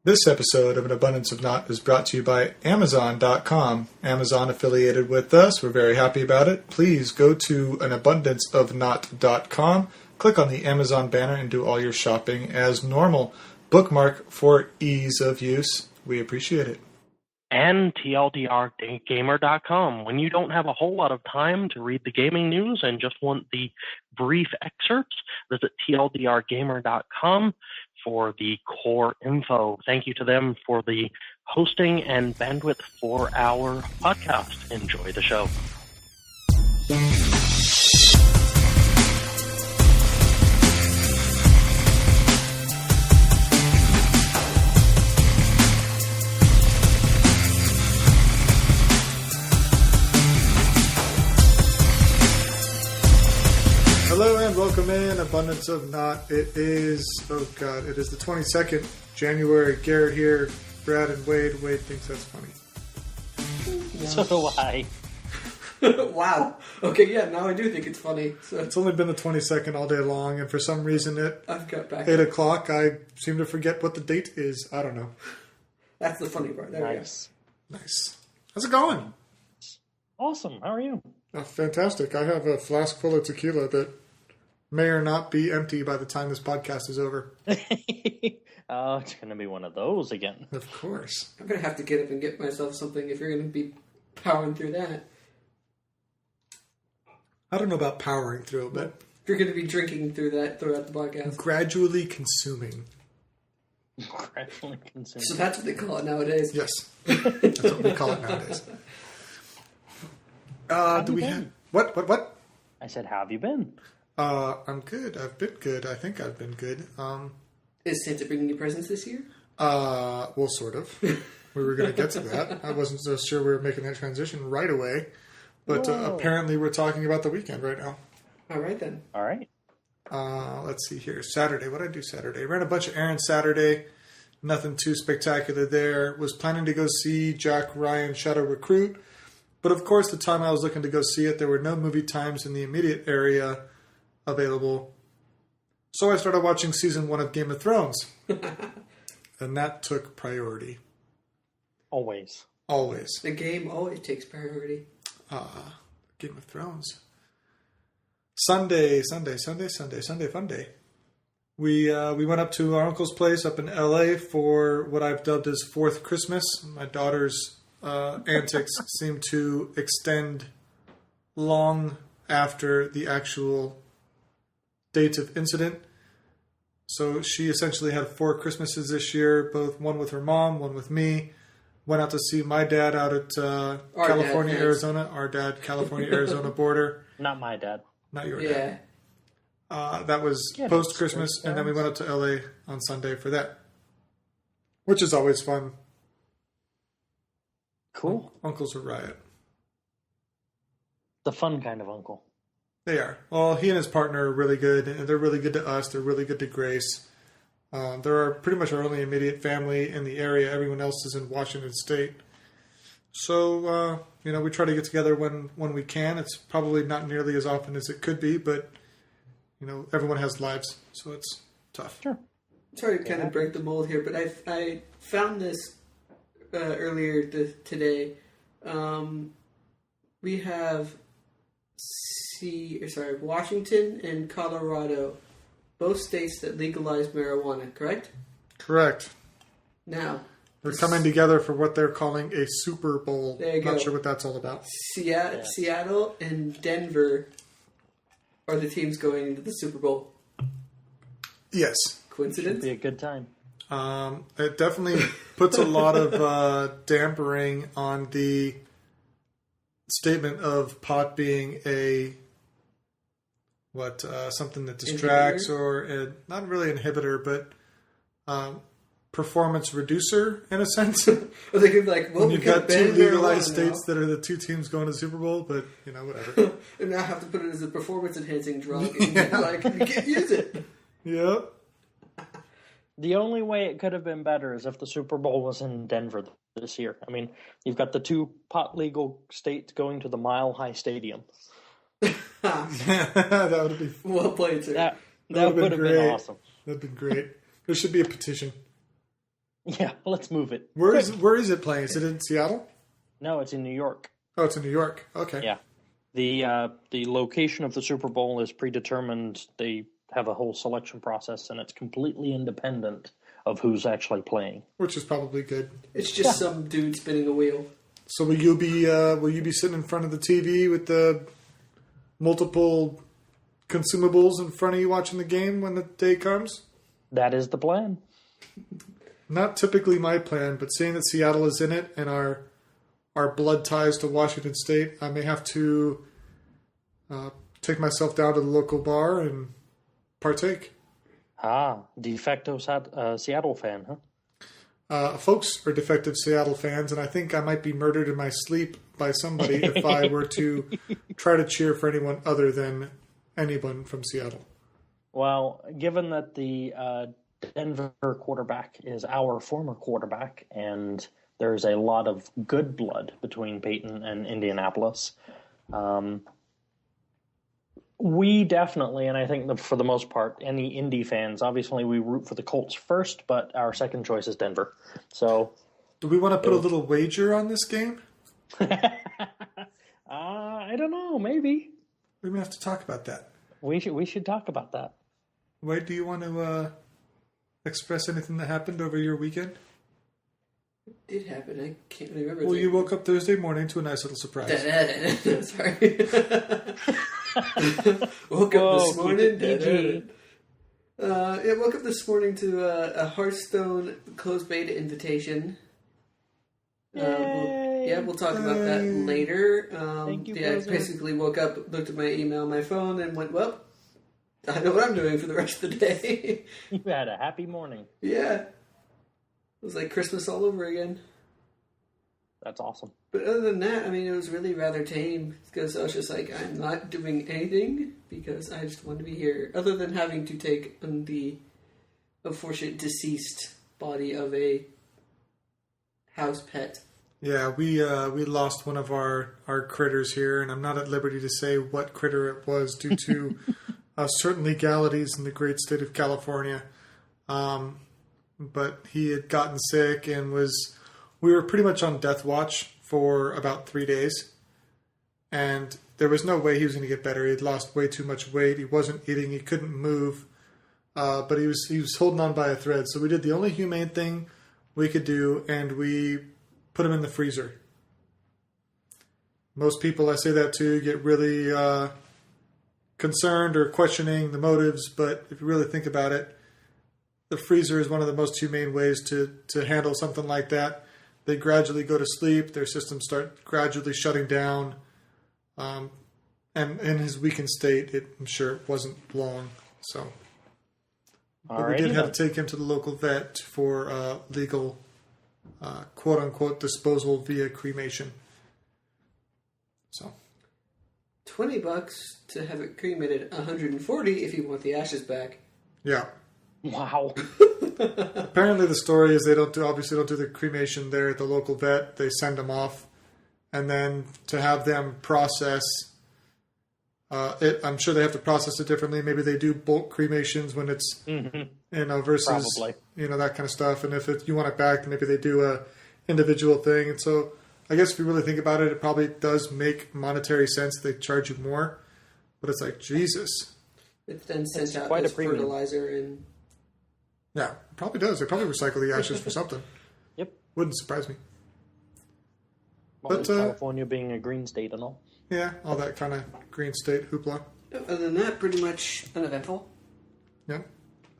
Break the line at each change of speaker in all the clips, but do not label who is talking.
This episode of An Abundance of Naught is brought to you by Amazon.com. Amazon affiliated with us. We're very happy about it. Please go to anabundanceofnaught.com, click on the Amazon banner, and do all your shopping as normal. Bookmark for ease of use. We appreciate it.
And TLDRgamer.com. When you don't have a whole lot of time to read the gaming news and just want the brief excerpts, visit TLDRgamer.com for the core info. Thank you to them for the hosting and bandwidth for our podcast. Enjoy the show.
Hello and welcome in Abundance of Naught. It is the 22nd, January. Garrett here, Brad and Wade. Wade thinks that's funny.
Yeah. So do I.
Wow. Okay, yeah, now I do think it's funny. So.
It's only been the 22nd all day long, and for some reason
I've got back
8 o'clock, I seem to forget what the date is. I don't know.
That's the funny part. There
nice.
We go.
Nice. How's it going?
Awesome. How are you?
Fantastic. I have a flask full of tequila that may or not be empty by the time this podcast is over.
Oh, it's going to be one of those again.
Of course.
I'm going to have to get up and get myself something if you're going to be powering through that.
I don't know about powering through it, but
if you're going to be drinking through that throughout the podcast.
Gradually consuming.
Gradually consuming.
So that's what they call it nowadays.
Yes. That's what we call it nowadays. Do we have... What?
I said, how have you been?
I'm good. I've been good. I think I've been good.
Is Santa bringing you presents this year?
Well, sort of. We were going to get to that. I wasn't so sure we were making that transition right away. But apparently we're talking about the weekend right now.
All right, then.
All right.
Let's see here. Saturday. What did I do Saturday? Ran a bunch of errands Saturday. Nothing too spectacular there. Was planning to go see Jack Ryan Shadow Recruit. But of course, the time I was looking to go see it, there were no movie times in the immediate area available. So I started watching season 1 of Game of Thrones. And that took priority.
Always.
The game always takes priority.
Game of Thrones. Sunday, fun day. We went up to our uncle's place up in LA for what I've dubbed as fourth Christmas. My daughter's antics seem to extend long after the actual date of incident. So she essentially had 4 Christmases this year, both one with her mom, one with me. Went out to see my dad out at California, Arizona. Our dad, California, Arizona border.
Not my dad.
Not your dad. That was post-Christmas, and then we went up to LA on Sunday for that. Which is always fun.
Cool.
Uncle's a riot.
The fun kind of uncle.
They are. Well, he and his partner are really good, and they're really good to us. They're really good to Grace. They're pretty much our only immediate family in the area. Everyone else is in Washington State. So, we try to get together when we can. It's probably not nearly as often as it could be, but, everyone has lives, so it's tough.
Sure.
Sorry to kind of break the mold here, but I found this earlier today. We have Washington and Colorado, both states that legalize marijuana, correct?
Correct.
Now,
they're coming together for what they're calling a Super Bowl.
There you go.
Not sure what that's all about.
Seattle and Denver are the teams going into the Super Bowl.
Yes.
Coincidence?
It'd be a good time.
It definitely puts a lot of dampering on the statement of pot being a something that distracts or not really inhibitor, but performance reducer in a sense.
Well, they could be like, well,
you've got 2 legalized states that are the 2 teams going to the Super Bowl, but whatever.
And now I have to put it as a performance enhancing drug, and you can't use it.
Yep.
The only way it could have been better is if the Super Bowl was in Denver this year. I mean, you've got the 2 pot legal states going to the Mile High Stadium.
That would be
well played, sir.
That would have been awesome.
That'd been great. There should be a petition.
Yeah, let's move it.
Where is it playing? Is it in Seattle?
No, it's in New York.
Oh, it's in New York. Okay.
Yeah. The location of the Super Bowl is predetermined. They have a whole selection process, and it's completely independent of who's actually playing.
Which is probably good.
It's just some dude spinning a wheel.
So will you be sitting in front of the TV with the multiple consumables in front of you watching the game when the day comes?
That is the plan.
Not typically my plan, but seeing that Seattle is in it and our blood ties to Washington State, I may have to take myself down to the local bar and partake.
De facto Seattle fan, huh?
Folks are defective Seattle fans, and I think I might be murdered in my sleep by somebody if I were to try to cheer for anyone other than anyone from Seattle.
Well, given that the Denver quarterback is our former quarterback, and there's a lot of good blood between Peyton and Indianapolis, we definitely, and I think for the most part, any Indy fans, obviously we root for the Colts first, but our second choice is Denver. So,
do we want to put a little wager on this game?
I don't know. Maybe
we may have to talk about that.
We should talk about that.
Wade, do you want to express anything that happened over your weekend?
It did happen. I can't really remember.
Well, you woke up Thursday morning to a nice little surprise.
Sorry. Woke up this morning. Woke up this morning to a Hearthstone closed beta invitation. We'll talk about that later.
Thank you,
I basically woke up, looked at my email on my phone, and went, well, I know what I'm doing for the rest of the day.
You had a happy morning.
Yeah. It was like Christmas all over again.
That's awesome.
But other than that, I mean, it was really rather tame because I was just like, I'm not doing anything because I just want to be here. Other than having to take the unfortunate deceased body of a house pet.
Yeah, we lost one of our critters here, and I'm not at liberty to say what critter it was due to certain legalities in the great state of California. But he had gotten sick and we were pretty much on death watch for about 3 days. And there was no way he was going to get better. He had lost way too much weight. He wasn't eating. He couldn't move. But he was holding on by a thread. So we did the only humane thing we could do, and we put him in the freezer. Most people I say that to get really concerned or questioning the motives. But if you really think about it, the freezer is one of the most humane ways to handle something like that. They gradually go to sleep. Their systems start gradually shutting down. And in his weakened state, I'm sure it wasn't long. So, but we did have to take him to the local vet for legal, quote-unquote, disposal via cremation. So,
$20 to have it cremated. $140 if you want the ashes back.
Yeah.
Wow.
Apparently the story is they don't do the cremation there at the local vet. They send them off. And then to have them process it, I'm sure they have to process it differently. Maybe they do bulk cremations when it's, versus,
probably.
That kind of stuff. And if you want it back, maybe they do a individual thing. And so I guess if you really think about it, it probably does make monetary sense. They charge you more. But it's like, Jesus.
It's then sent out
quite
as
a premium.
fertilizer and...
Yeah, it probably does. They probably recycle the ashes for something.
Yep.
Wouldn't surprise me.
Well,
But
California being a green state and all.
Yeah, all that kind of green state hoopla.
Other than that, pretty much uneventful.
Yeah.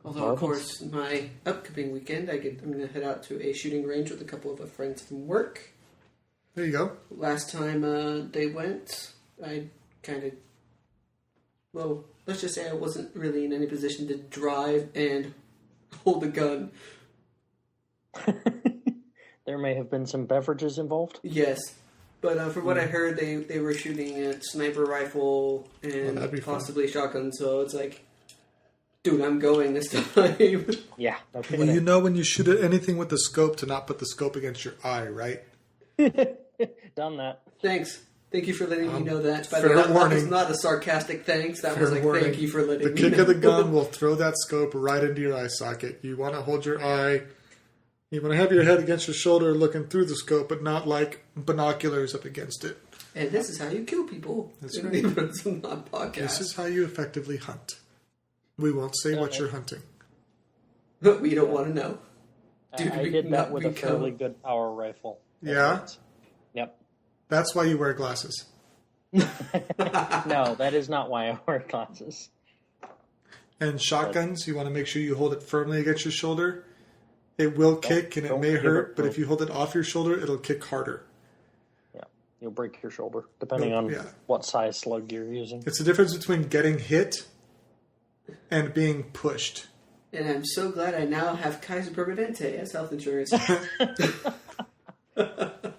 Although, of course, my upcoming weekend, I'm going to head out to a shooting range with a couple of friends from work.
There you go.
Last time they went, I kind of... Well, let's just say I wasn't really in any position to drive and hold a gun.
There may have been some beverages involved.
Yes. But from what I heard, they were shooting a sniper rifle and possibly shotgun, so it's like, dude, I'm going this time.
Yeah. Okay.
Well, you know when you shoot at anything with the scope to not put the scope against your eye, right?
Done that.
Thanks. Thank you for letting me know that. By
fair
the way, that
warning.
was not a sarcastic thanks. That
Fair
was like,
warning.
thank you for letting
The
me
kick
know.
of the gun will throw that scope right into your eye socket. You want to hold your eye, You want to have your head against your shoulder looking through the scope, but not like binoculars up against it.
And this is how you kill people.
That's
in
right.
It's not podcast.
This is how you effectively hunt. We won't say what you're hunting.
But we don't want to know.
I did that with a fairly good power rifle.
Yeah?
Yep.
That's why you wear glasses.
No, that is not why I wear glasses.
And shotguns, you want to make sure you hold it firmly against your shoulder. It will kick and it may hurt, but if you hold it off your shoulder, it'll kick harder.
Yeah, you'll break your shoulder, depending on what size slug you're using.
It's the difference between getting hit and being pushed.
And I'm so glad I now have Kaiser Permanente as health insurance.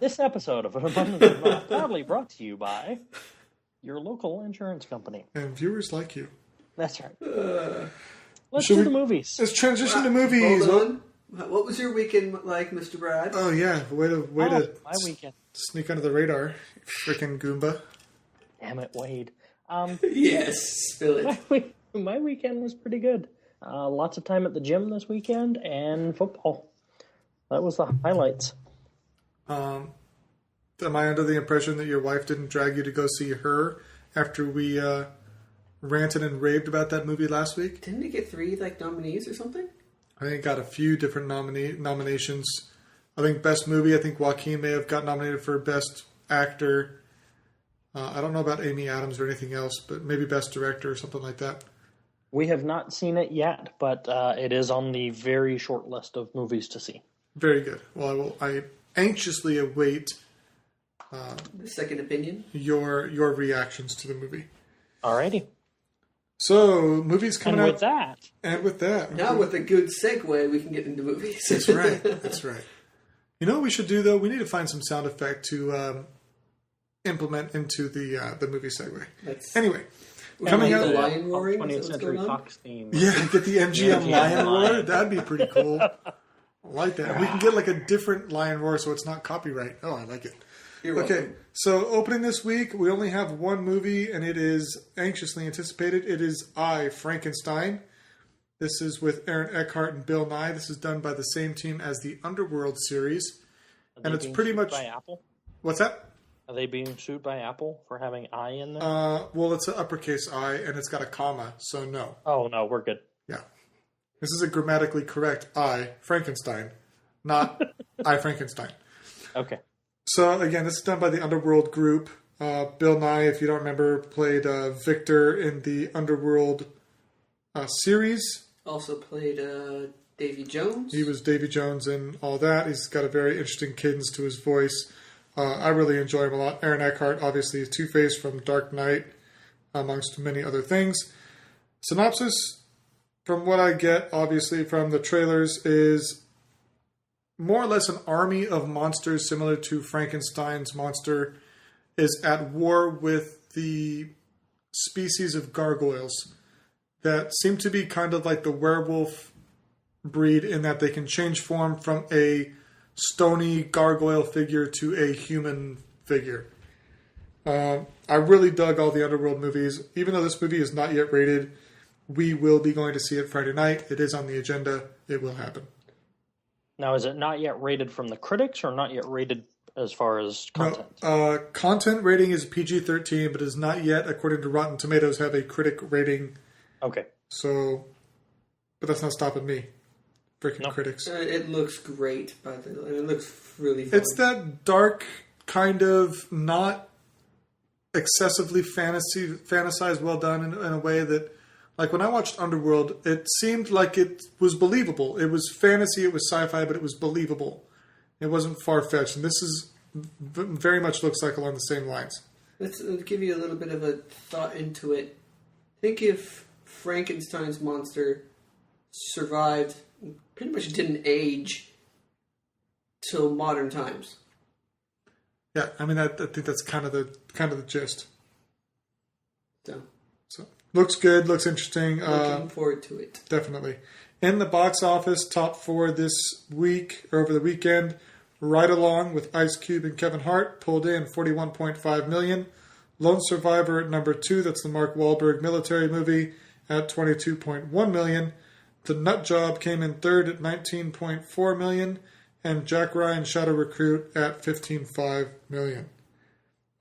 This episode of An Abundance of Naught proudly brought to you by your local insurance company.
And viewers like you.
That's right. Let's do the movies.
Let's transition to movies.
Hold on. What was your weekend like, Mr. Brad?
Oh, yeah. Way to
my weekend.
Sneak under the radar. Frickin' Goomba.
Damn it, Wade.
Yes, spill it.
My weekend was pretty good. Lots of time at the gym this weekend and football. That was the highlights.
Am I under the impression that your wife didn't drag you to go see Her after we ranted and raved about that movie last week?
Didn't it get 3 nominees or something?
I think it got a few different nominations. I think Best Movie, I think Joaquin may have got nominated for Best Actor. I don't know about Amy Adams or anything else, but maybe Best Director or something like that.
We have not seen it yet, but it is on the very short list of movies to see.
Very good. Well, I anxiously await
the second opinion.
Your reactions to the movie.
Alrighty.
So, movies coming out. And with that.
Now with a good segue, we can get into movies.
That's right. That's right. You know what we should do, though? We need to find some sound effect to implement into the movie segue. Anyway.
Coming out. The lion roaring?
20th Century Fox theme.
Yeah, get the MGM lion roar. That'd be pretty cool. I like that. We can get like a different lion roar so it's not copyright. Oh, I like it.
You're welcome.
So opening this week, we only have one movie, and it is anxiously anticipated. It is I, Frankenstein. This is with Aaron Eckhart and Bill Nye. This is done by the same team as the Underworld series. And it's pretty much...
by Apple?
What's that?
Are they being sued by Apple for having I in there?
Well, it's an uppercase I, and it's got a comma, so no.
Oh, no, we're good.
Yeah. This is a grammatically correct I, Frankenstein, not I, Frankenstein.
Okay.
So, again, this is done by the Underworld group. Bill Nye, if you don't remember, played Victor in the Underworld series.
Also played Davy Jones.
He was Davy Jones and all that. He's got a very interesting cadence to his voice. I really enjoy him a lot. Aaron Eckhart, obviously, is Two-Face from Dark Knight, amongst many other things. Synopsis, from what I get, obviously, from the trailers, is more or less an army of monsters similar to Frankenstein's monster is at war with the species of gargoyles that seem to be kind of like the werewolf breed in that they can change form from a stony gargoyle figure to a human figure. I really dug all the Underworld movies. Even though this movie is not yet rated, we will be going to see it Friday night. It is on the agenda. It will happen.
Now, is it not yet rated from the critics or not yet rated as far as content?
No, content rating is PG-13, but is not yet, according to Rotten Tomatoes, have a critic rating.
Okay.
So, but that's not stopping me. Freaking critics.
It looks great, by the way. It looks really fun.
It's that dark kind of not excessively fantasized, well done in a way that, like when I watched Underworld, it seemed like it was believable. It was fantasy, it was sci-fi, but it was believable. It wasn't far-fetched, and this is very much looks like along the same lines.
Let's give you a little bit of a thought into it. Think if Frankenstein's monster survived, pretty much didn't age till modern times.
Yeah, I mean, I think that's kind of the gist. So looks good, looks interesting.
Looking forward to it.
Definitely. In the box office, top 4 this week, or over the weekend, Ride Along with Ice Cube and Kevin Hart pulled in $41.5 million. Lone Survivor at number 2, that's the Mark Wahlberg military movie, at $22.1 million. The Nut Job came in third at $19.4 million. and Jack Ryan Shadow Recruit at 15.5 million.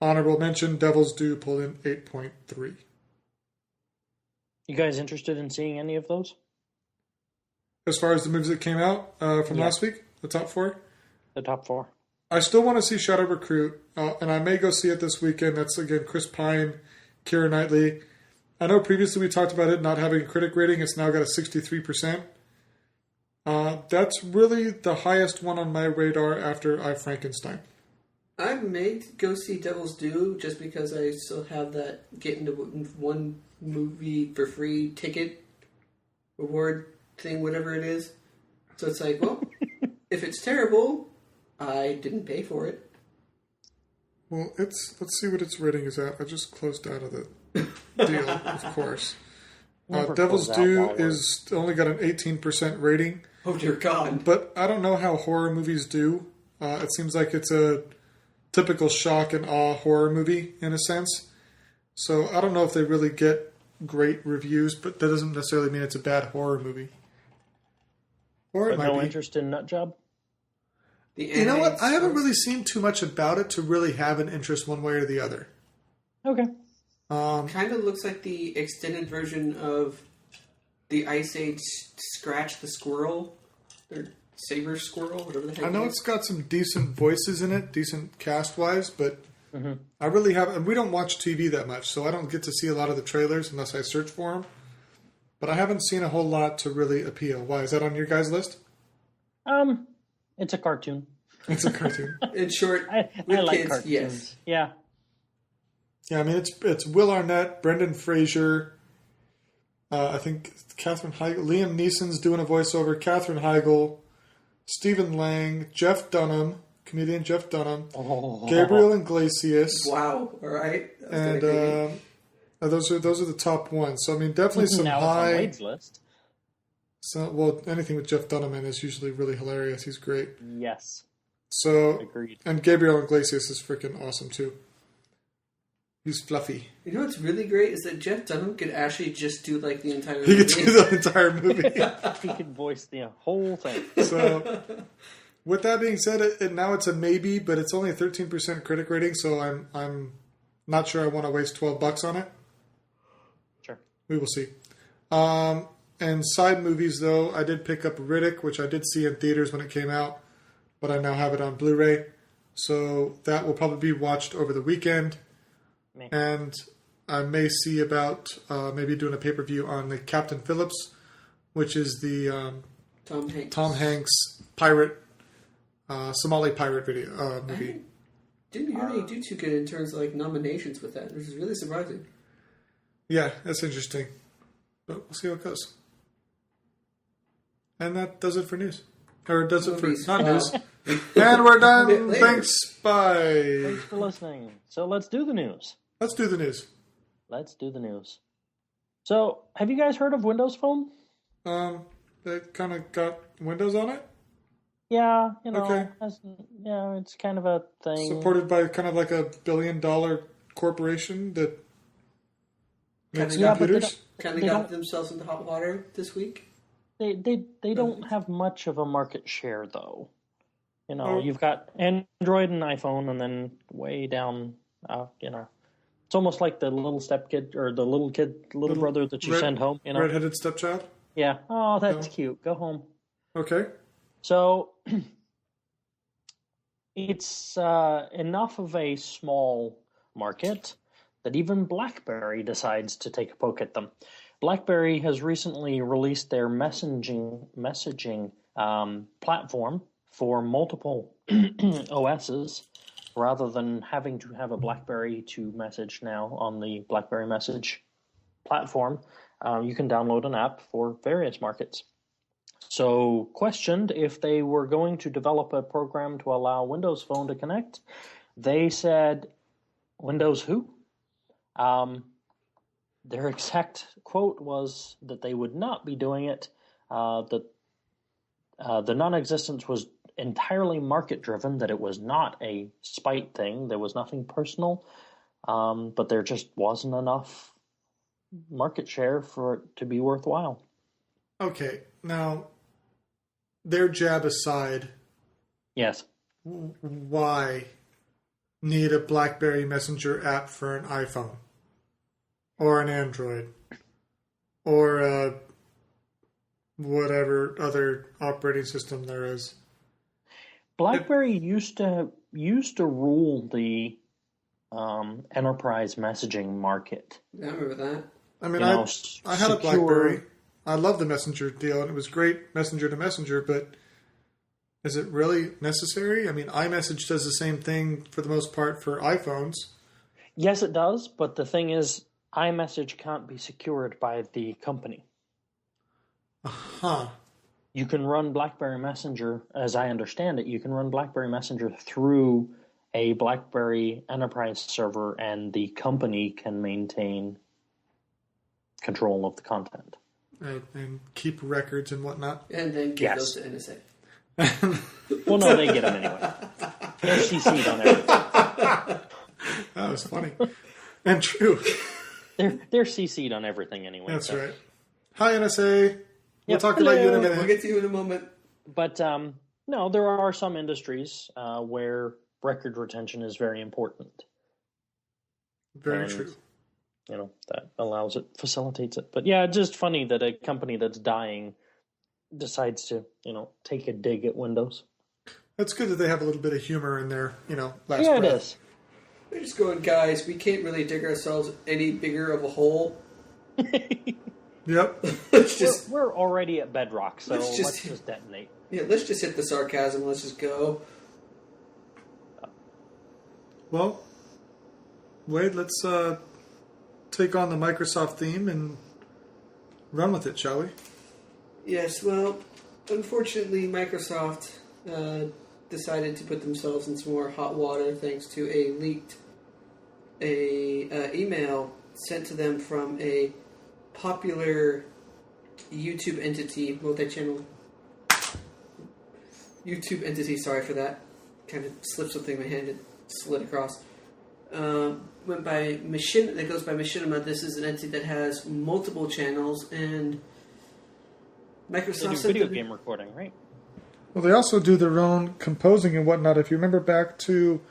Honorable mention, Devil's Due pulled in 8.3.
You guys interested in seeing any of those?
As far as the movies that came out from last week, the top 4?
The top 4.
I still want to see Shadow Recruit, and I may go see it this weekend. That's, again, Chris Pine, Keira Knightley. I know previously we talked about it not having a critic rating. It's now got a 63%. That's really the highest one on my radar after I Frankenstein.
I may go see Devil's Due just because I still have that get into one movie for free ticket reward thing, whatever it is. So it's like, well, if it's terrible, I didn't pay for it.
Well, let's see what its rating is at. I just closed out of the deal, of course. Devil's Due is only got an 18% rating.
Oh, dear God.
But I don't know how horror movies do. It seems like it's a typical shock and awe horror movie, in a sense. So I don't know if they really get great reviews, but that doesn't necessarily mean it's a bad horror movie. Or it
But
might
no
be.
interest in Nutjob?
You know what? I haven't really seen too much about it to really have an interest one way or the other.
Okay.
Kind of looks like the extended version of the Ice Age Scratch the Squirrel, or Saber Squirrel, whatever the heck.
I know it's got some decent voices in it, decent cast-wise, but I really haven't. We don't watch TV that much, so I don't get to see a lot of the trailers unless I search for them. But I haven't seen a whole lot to really appeal. Why? Is that on your guys' list?
It's a cartoon.
It's a cartoon.
In short,
I
with
like
kids,
cartoons.
yes.
Yeah.
Yeah, I mean, it's Will Arnett, Brendan Fraser, I think Katherine Heigl, Liam Neeson's doing a voiceover, Katherine Heigl, Stephen Lang, Jeff Dunham, comedian Jeff Dunham, Gabriel Iglesias.
Wow, all right.
And those are the top ones. So, I mean, definitely some
now it's on
high...
Wade's list.
So, well, anything with Jeff Dunham in is usually really hilarious. He's great.
Yes.
So,
Agreed.
and Gabriel Iglesias is freaking awesome, too. He's fluffy.
You know what's really great is that Jeff Dunham could actually just do like the entire
He
movie.
could do the entire movie.
He could voice the whole thing.
So, with that being said, now it's a maybe, but it's only a 13% critic rating, so I'm not sure I want to waste $12 on it.
Sure.
We will see. And side movies, though, I did pick up Riddick, which I did see in theaters when it came out, but I now have it on Blu-ray. So that will probably be watched over the weekend. And I may see about maybe doing a pay-per-view on the Captain Phillips, which is the Tom Hanks pirate, Somali pirate movie.
Didn't hear they do too good in terms of like nominations with that, which is really surprising.
Yeah, that's interesting. But we'll see how it goes. And that does it for news. Or does it for not news. And we're done. Thanks. Bye.
Thanks for listening. So let's do the news.
Let's do the news.
Let's do the news. So, have you guys heard of Windows Phone?
They kind of got Windows on it.
Yeah, you know,
Okay.
It's kind of a thing.
Supported by kind of like a $1 billion corporation that makes
Yeah, but
computers.
Kind of got themselves into hot water this week.
They don't have much of a market share, though. You know, you've got Android and iPhone, and then way down, it's almost like the little stepkid or the little brother that you send home. You know,
Redheaded stepchild.
Yeah. Oh, that's cute. Go home.
Okay.
So it's enough of a small market that even BlackBerry decides to take a poke at them. BlackBerry has recently released their messaging platform for multiple OSs, rather than having to have a BlackBerry to message now on the BlackBerry Message platform. You can download an app for various markets. So, questioned if they were going to develop a program to allow Windows Phone to connect, they said, Windows who? Their exact quote was that they would not be doing it, that the non-existence was entirely market-driven, that it was not a spite thing, there was nothing personal, but there just wasn't enough market share for it to be worthwhile.
Okay, now, their jab aside,
Yes.
Why need a BlackBerry Messenger app for an iPhone or an Android or whatever other operating system there is?
BlackBerry used to rule the enterprise messaging market.
Yeah, I remember that.
I mean, I had a BlackBerry. I love the Messenger deal, and it was great messenger to messenger, but is it really necessary? I mean, iMessage does the same thing for the most part for iPhones.
Yes, it does, but the thing is, iMessage can't be secured by the company.
Uh-huh.
You can run BlackBerry Messenger, as I understand it, you can run BlackBerry Messenger through a BlackBerry enterprise server, and the company can maintain control of the content.
And keep records and whatnot.
And then give those to NSA.
Well, no, they get them anyway. They're CC'd on everything.
That was funny. And true.
They're CC'd on everything anyway.
That's right. Hi, NSA. We'll
Yep.
talk about you in a minute.
We'll get to you in a moment.
But, no, there are some industries where record retention is very important.
Very true.
You know, that allows it, facilitates it. But yeah, it's just funny that a company that's dying decides to, take a dig at Windows.
It's good that they have a little bit of humor in their, last
Yeah,
breath.
it is.
They're just going, guys, we can't really dig ourselves any bigger of a hole.
Yep.
We're already at bedrock, so let's just detonate.
Yeah, let's just hit the sarcasm. Let's just go.
Well, Wade, let's take on the Microsoft theme and run with it, shall we?
Yes, well, unfortunately, Microsoft decided to put themselves in some more hot water thanks to a leaked email sent to them from a popular YouTube entity, multi-channel YouTube entity. Sorry for that. Kind of slipped something in my hand and slid across. Went by that goes by Machinima. This is an entity that has multiple channels, and Microsoft
They do video game recording, right?
Well, they also do their own composing and whatnot. If you remember back to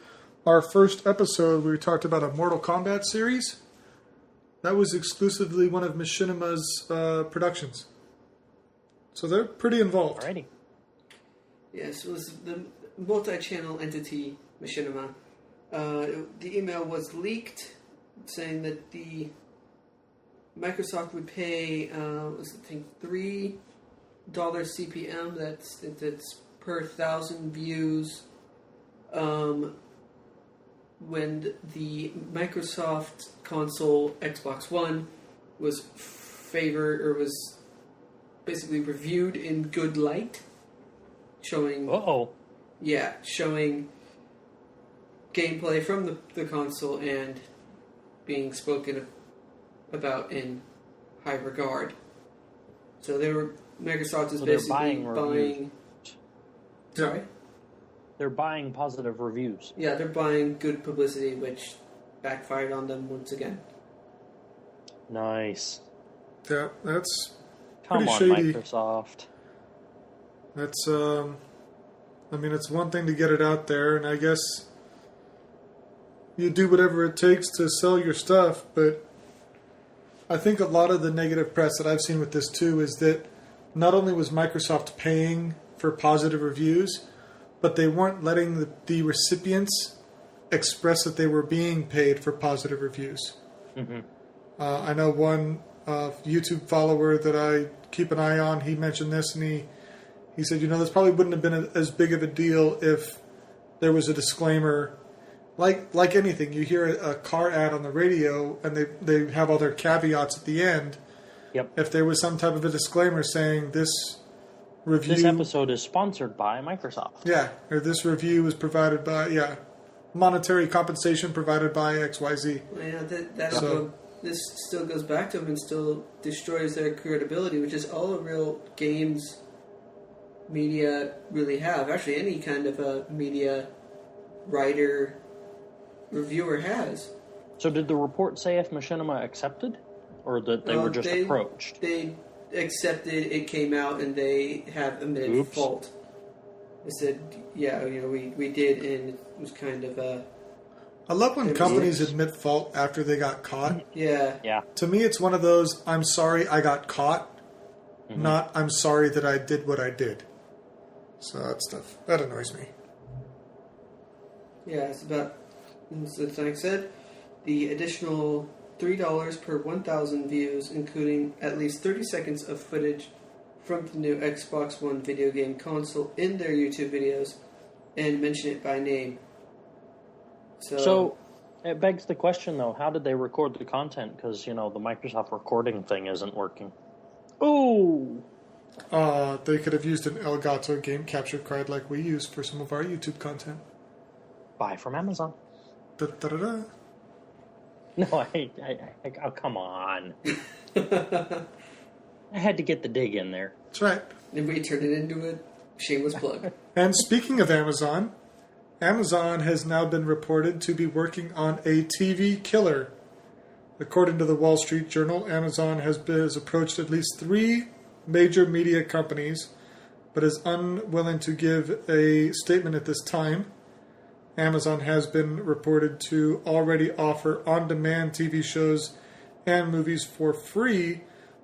our first episode, we talked about a Mortal Kombat series. That was exclusively one of Machinima's productions. So they're pretty involved.
Alrighty.
Yes, it was the multi-channel entity Machinima. The email was leaked, saying that the Microsoft would pay, $3 CPM. That's per 1,000 views. When the Microsoft console Xbox One was was basically reviewed in good light, showing gameplay from the console and being spoken about in high regard. So Microsoft is basically buying. Sorry?
They're buying positive reviews.
Yeah, they're buying good publicity, which backfired on them once again.
Nice.
Yeah, that's
Come
pretty
on,
shady.
Microsoft.
That's, it's one thing to get it out there, and I guess you do whatever it takes to sell your stuff, but I think a lot of the negative press that I've seen with this too is that not only was Microsoft paying for positive reviews, but they weren't letting the recipients express that they were being paid for positive reviews.
Mm-hmm.
I know one YouTube follower that I keep an eye on, he mentioned this, and he said, this probably wouldn't have been as big of a deal if there was a disclaimer. Like anything, you hear a car ad on the radio, and they have all their caveats at the end.
Yep.
If there was some type of a disclaimer saying this review...
This episode is sponsored by Microsoft.
Yeah, or this review is provided by, monetary compensation provided by XYZ.
Well, yeah, this still goes back to them and still destroys their credibility, which is all a real games media really have. Actually, any kind of a media writer, reviewer has.
So did the report say if Machinima accepted? Or that they were just approached?
They accepted, it came out, and they have admitted fault. I said, yeah, we did, and it was kind of
I love when
It was
companies
like-
admit fault after they got caught.
yeah.
Yeah.
To me, it's one of those, I'm sorry I got caught, not I'm sorry that I did what I did. So that stuff, that annoys me.
Yeah, it's about, so like I said, the additional $3 per 1,000 views, including at least 30 seconds of footage from the new Xbox One video game console in their YouTube videos, and mention it by name.
So it begs the question, though, how did they record the content? Because, the Microsoft recording thing isn't working. Ooh!
They could have used an Elgato game capture card like we use for some of our YouTube content.
Buy from Amazon.
Da-da-da-da.
No, oh, come on. I had to get the dig in there.
That's right.
And we turned it into a shameless plug.
And speaking of Amazon, Amazon has now been reported to be working on a TV killer. According to the Wall Street Journal, Amazon has approached at least 3 major media companies, but is unwilling to give a statement at this time. Amazon has been reported to already offer on-demand TV shows and movies for free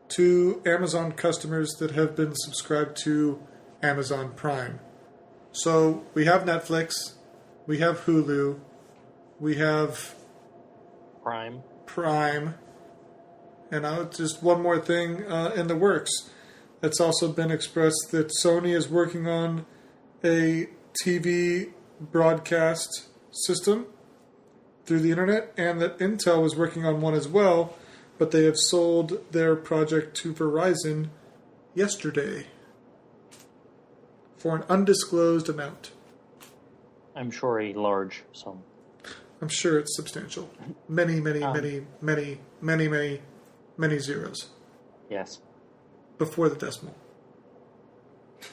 to Amazon customers that have been subscribed to Amazon Prime. So we have Netflix, we have Hulu, we have Prime, and just one more thing in the works. It's also been expressed that Sony is working on a TV broadcast system through the internet, and that Intel was working on one as well, but they have sold their project to Verizon yesterday for an undisclosed amount.
I'm sure a large sum.
I'm sure it's substantial. Many zeros
Yes.
before the decimal.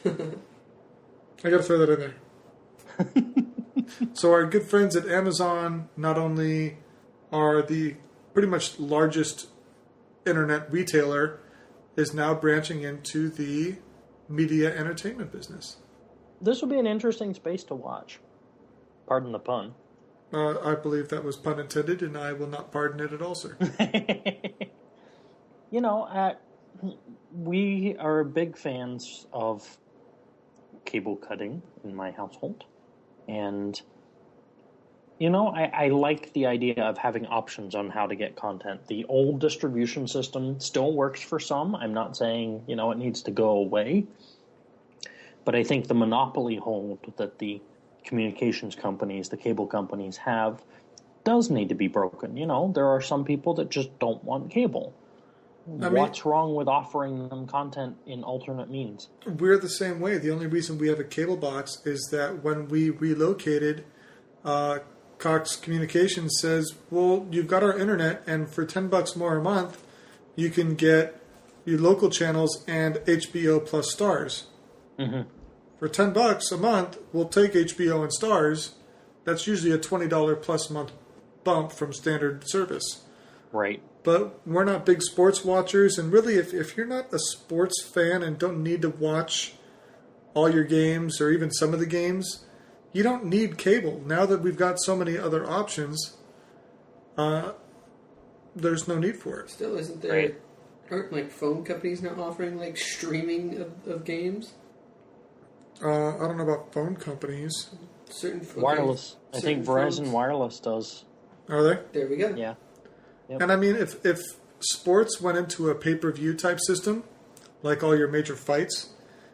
I gotta throw that in there. So our good friends at Amazon not only are the pretty much largest internet retailer, is now branching into the media entertainment business.
This would be an interesting space to watch. Pardon the pun.
I believe that was pun intended, and I will not pardon it at all, sir.
We are big fans of cable cutting in my household. And, I like the idea of having options on how to get content. The old distribution system still works for some. I'm not saying, it needs to go away. But I think the monopoly hold that the communications companies, the cable companies have, does need to be broken. There are some people that just don't want cable. What's wrong with offering them content in alternate means?
We're the same way. The only reason we have a cable box is that when we relocated, Cox Communications says, well, you've got our internet, and for $10 more a month, you can get your local channels and HBO plus Stars.
Mm-hmm.
For $10 a month, we'll take HBO and Stars. That's usually a $20 plus month bump from standard service.
Right.
But we're not big sports watchers, and really, if you're not a sports fan and don't need to watch all your games or even some of the games, you don't need cable. Now that we've got so many other options, there's no need for it.
Still, isn't there...
Right.
Aren't, phone companies now offering, streaming of games?
I don't know about phone companies.
Certain
Wireless. I think Verizon
phones.
Wireless does.
Are they?
There we go.
Yeah. Yep.
And I mean, if sports went into a pay-per-view type system, like all your major fights,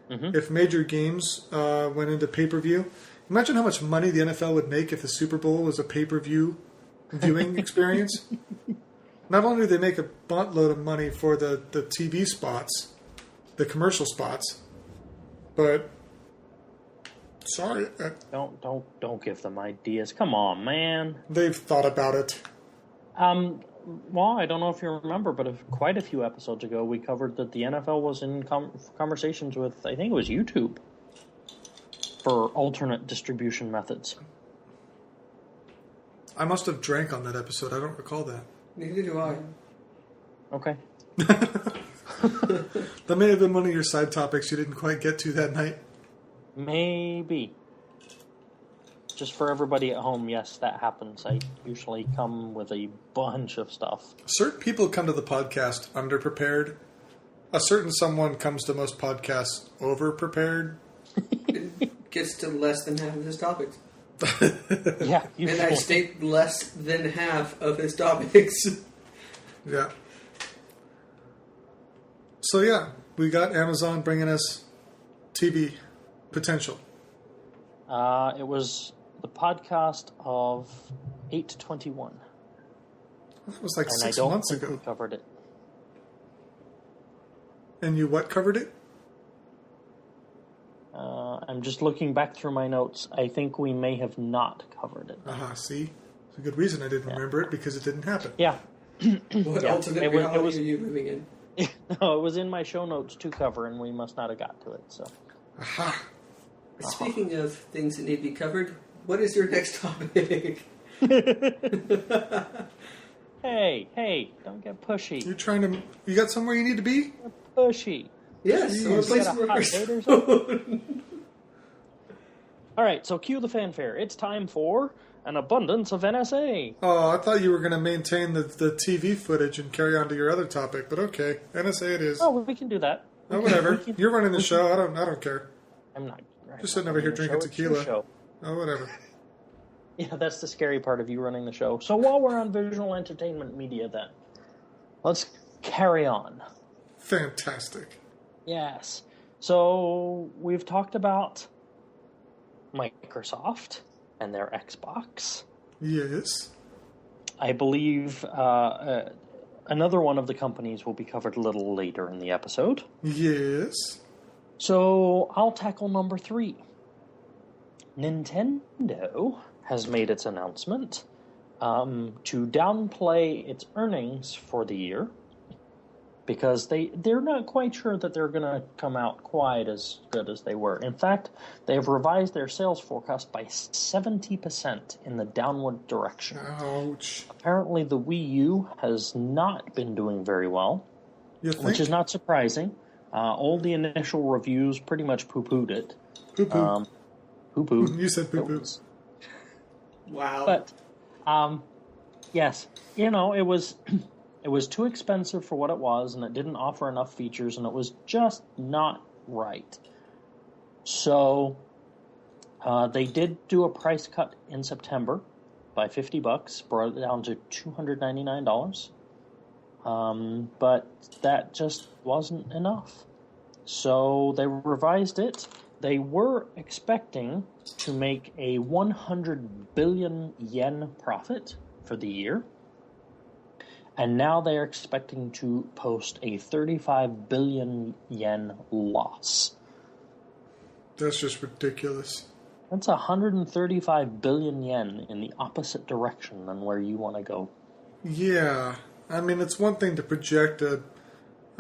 if major games went into pay-per-view, imagine how much money the NFL would make if the Super Bowl was a pay-per-view viewing experience. Not only do they make a buttload of money for the TV spots, the commercial spots, but sorry,
Don't give them ideas. Come on, man.
they've thought about it.
Well, I don't know if you remember, but quite a few episodes ago, we covered that the NFL was in conversations with, I think it was YouTube, for alternate distribution methods.
I must have drank on that episode. I don't recall that.
Neither do I.
Okay.
That may have been one of your side topics you didn't quite get to that night.
Maybe. Just for everybody at home, yes, that happens. I usually come with a bunch of stuff.
Certain people come to the podcast underprepared. A certain someone comes to most podcasts overprepared.
Gets to less than half of his topics.
Yeah,
and I state less than half of his topics.
Yeah. So yeah, we got Amazon bringing us TV potential.
It was the podcast of 821.
That was like
and
6
I don't
months
think
ago.
we covered it.
And you what covered it?
I'm just looking back through my notes. I think we may have not covered it.
See? It's a good reason I didn't remember it, because it didn't happen.
Yeah.
What alternate reality are you living in?
No, it was in my show notes to cover, and we must not have got to it. So.
Aha!
Speaking of things that need to be covered, what is your next topic?
Hey, don't get pushy.
You got somewhere you need to be?
Pushy.
Yes,
Jeez.
so a place
Got a
where
hot
we're
date or
so-
All right, so cue the fanfare. It's time for an abundance of NSA.
Oh, I thought you were going to maintain the TV footage and carry on to your other topic, but okay. NSA it is.
Oh, we can do that.
Oh, whatever. You're running the show. I don't care.
I'm not.
Just sitting over here drinking tequila.
Show.
Oh, whatever.
Yeah, that's the scary part of you running the show. So while we're on visual entertainment media, then let's carry on.
Fantastic.
Yes. So we've talked about Microsoft and their Xbox.
Yes.
I believe another one of the companies will be covered a little later in the episode.
Yes.
So I'll tackle number 3. Nintendo has made its announcement to downplay its earnings for the year because they're not quite sure that they're going to come out quite as good as they were. In fact, they've revised their sales forecast by 70% in the downward direction.
Ouch.
Apparently, the Wii U has not been doing very well,
You think?
which is not surprising. All the initial reviews pretty much poo-pooed it.
Poo-poo.
Poo-poo.
You said poo-poo.
Wow.
But, yes, it was it was too expensive for what it was, and it didn't offer enough features, and it was just not right. So, they did do a price cut in September by $50, brought it down to $299. But that just wasn't enough. So they revised it. They were expecting to make a 100 billion yen profit for the year. And now they're expecting to post a 35 billion yen loss.
That's just ridiculous.
That's 135 billion yen in the opposite direction than where you want to go.
Yeah. I mean, it's one thing to project a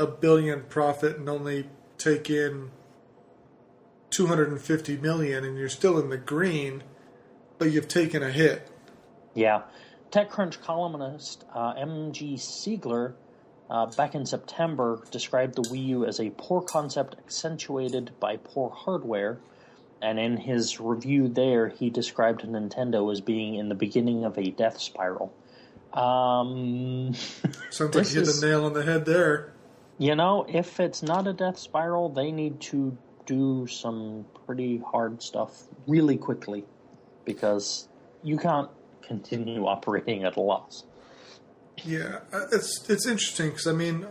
billion profit and only take in 250 million and you're still in the green, but you've taken a hit.
Yeah. TechCrunch columnist M.G. Siegler back in September described the Wii U as a poor concept accentuated by poor hardware. And in his review there, he described Nintendo as being in the beginning of a death spiral.
Sounds like you hit the nail on the head there.
If it's not a death spiral, they need to do some pretty hard stuff really quickly because you can't continue operating at a loss.
Yeah, it's interesting because, I mean,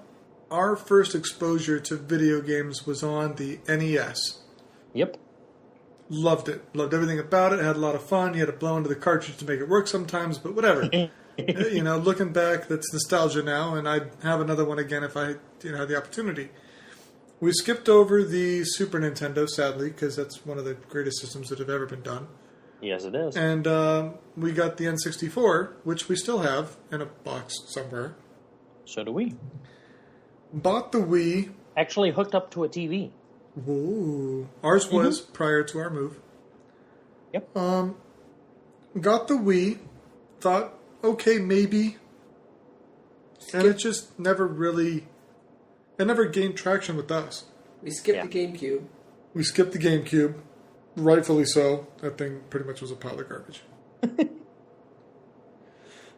our first exposure to video games was on the NES.
Yep.
Loved it. Loved everything about it. Had a lot of fun. You had to blow into the cartridge to make it work sometimes, but whatever. Looking back, that's nostalgia now, and I'd have another one again if I had the opportunity. We skipped over the Super Nintendo, sadly, because that's one of the greatest systems that have ever been done.
Yes, it is.
And we got the N64, which we still have in a box somewhere.
So do we.
Bought the Wii.
Actually hooked up to a TV.
Ooh. Ours was prior to our move.
Yep.
Got the Wii. Thought, okay, maybe. And it just never really... It never gained traction with us.
We skipped the GameCube.
We skipped the GameCube. rightfully so. That thing pretty much was a pile of garbage.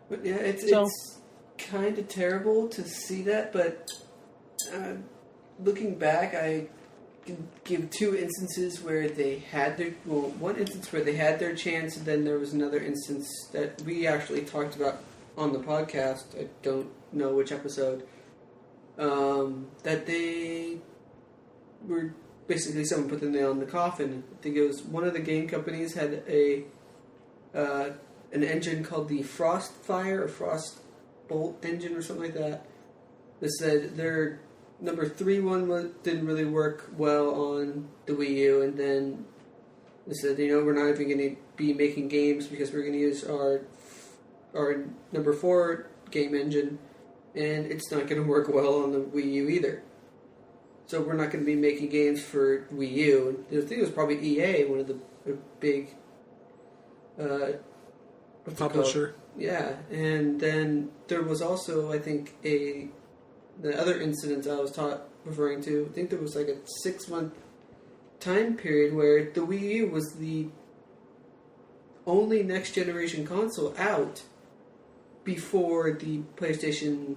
But yeah, it's kind of terrible to see that, but looking back, I can give two instances where they had their... Well, one instance where they had their chance, and then there was another instance that we actually talked about on the podcast. I don't know which episode. That they were... Basically, someone put the nail in the coffin. I think it was one of the game companies had an engine called the Frostfire or Frostbolt engine or something like that. They said their number 3 one didn't really work well on the Wii U, and then they said, we're not even going to be making games because we're going to use our number 4 game engine, and it's not going to work well on the Wii U either. So we're not going to be making games for Wii U. And I think it was probably EA, one of the big
publisher.
Yeah, and then there was also, I think, the other incident I was referring to. I think there was like a 6-month time period where the Wii U was the only next generation console out before the PlayStation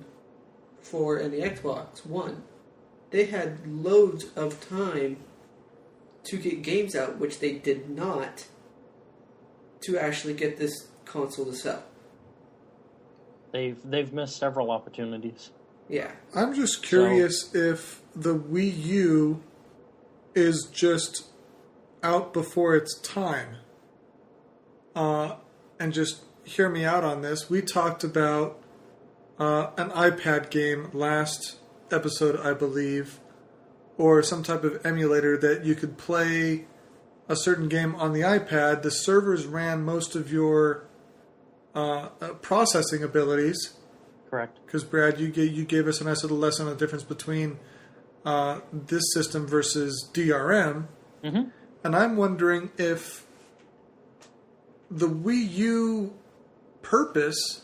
4 and the Xbox One. They had loads of time to get games out, which they did not, to actually get this console to sell.
They've missed several opportunities.
Yeah.
I'm just curious if the Wii U is just out before its time. And just hear me out on this. We talked about an iPad game last episode, I believe, or some type of emulator that you could play a certain game on the iPad. The servers ran most of your processing abilities.
Correct.
Because, Brad, you gave us a nice little lesson on the difference between this system versus DRM.
Mm-hmm.
And I'm wondering if the Wii U purpose,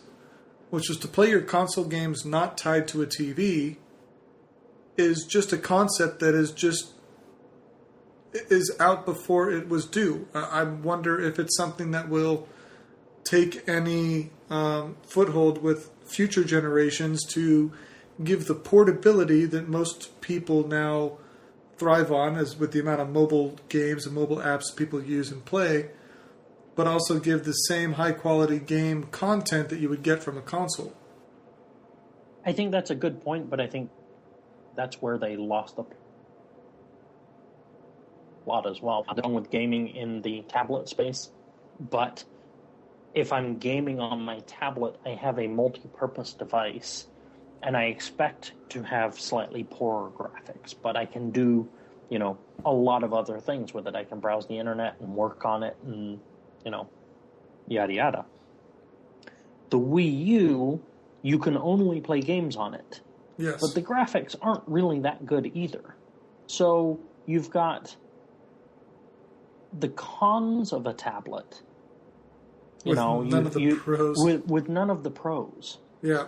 which was to play your console games not tied to a TV, is just a concept that is out before it was due. I wonder if it's something that will take any foothold with future generations to give the portability that most people now thrive on, as with the amount of mobile games and mobile apps people use and play, but also give the same high quality game content that you would get from a console.
I think that's a good point, but I think that's where they lost the plot as well. I'm done with gaming in the tablet space, but if I'm gaming on my tablet, I have a multi-purpose device, and I expect to have slightly poorer graphics, but I can do, a lot of other things with it. I can browse the internet and work on it and, yada yada. The Wii U, you can only play games on it.
Yes.
But the graphics aren't really that good either. So you've got the cons of a tablet.
With none of the pros.
With none of the pros.
Yeah.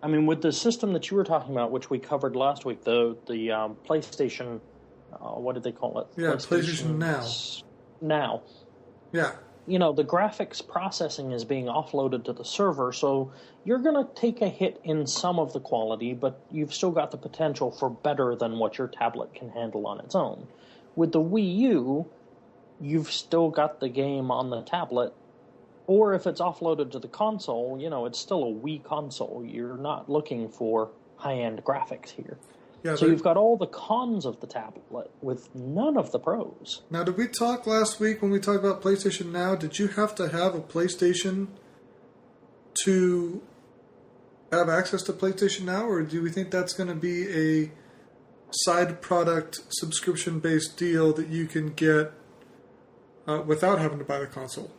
I mean, with the system that you were talking about, which we covered last week, the PlayStation, what did they call it?
Yeah, PlayStation Now.
Now.
Yeah.
The graphics processing is being offloaded to the server, so you're going to take a hit in some of the quality, but you've still got the potential for better than what your tablet can handle on its own. With the Wii U, you've still got the game on the tablet, or if it's offloaded to the console, it's still a Wii console. You're not looking for high-end graphics here. Yeah, so you've got all the cons of the tablet with none of the pros.
Now, did we talk last week when we talked about PlayStation Now? Did you have to have a PlayStation to have access to PlayStation Now, or do we think that's going to be a side product subscription-based deal that you can get without having to buy the console?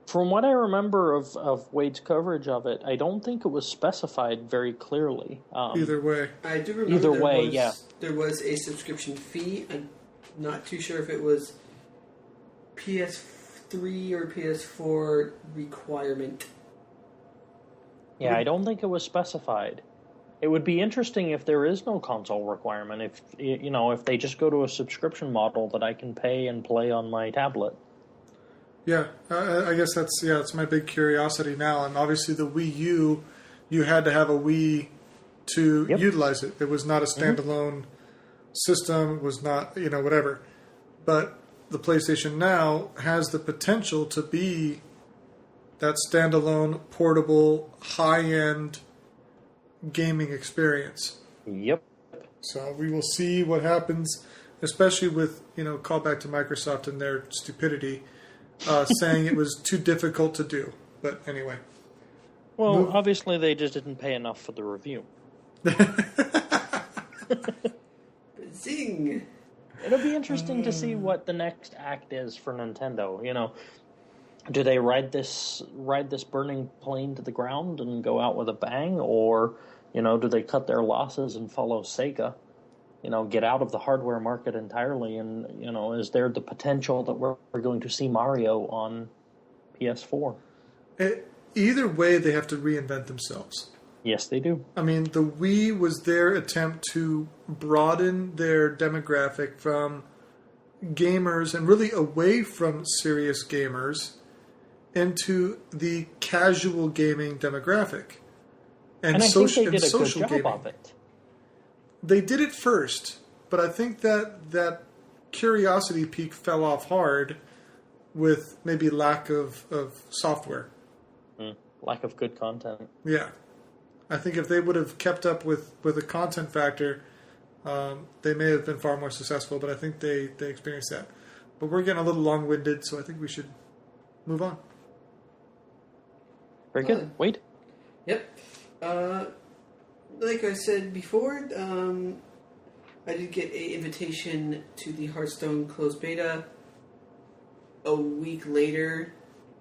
From what I remember of Wade's coverage of it, I don't think it was specified very clearly.
Either way.
I do remember there was a subscription fee. I'm not too sure if it was PS3 or PS4 requirement.
Yeah, I don't think it was specified. It would be interesting if there is no console requirement. If they just go to a subscription model that I can pay and play on my tablet.
Yeah, I guess it's my big curiosity now. And obviously the Wii U, you had to have a Wii to utilize it. It was not a standalone system. It was not, whatever. But the PlayStation Now has the potential to be that standalone, portable, high-end gaming experience.
Yep.
So we will see what happens, especially with, call back to Microsoft and their stupidity, saying it was too difficult to do. But anyway.
Well, obviously they just didn't pay enough for the review.
Zing!
It'll be interesting to see what the next act is for Nintendo. Do they ride this burning plane to the ground and go out with a bang, or do they cut their losses and follow Sega? Get out of the hardware market entirely, and is there the potential that we're going to see Mario on PS4?
Either way, they have to reinvent themselves.
Yes, they do.
I mean, the Wii was their attempt to broaden their demographic from gamers and really away from serious gamers into the casual gaming demographic.
And I think they did a good job
gaming.
of it.
They did it first, but I think that curiosity peak fell off hard with maybe lack of software.
Lack of good content.
Yeah. I think if they would have kept up with a content factor, they may have been far more successful, but I think they experienced that. But we're getting a little long-winded, so I think we should move on.
Very good. Wait.
Yep. Like I said before, I did get an invitation to the Hearthstone closed beta a week later.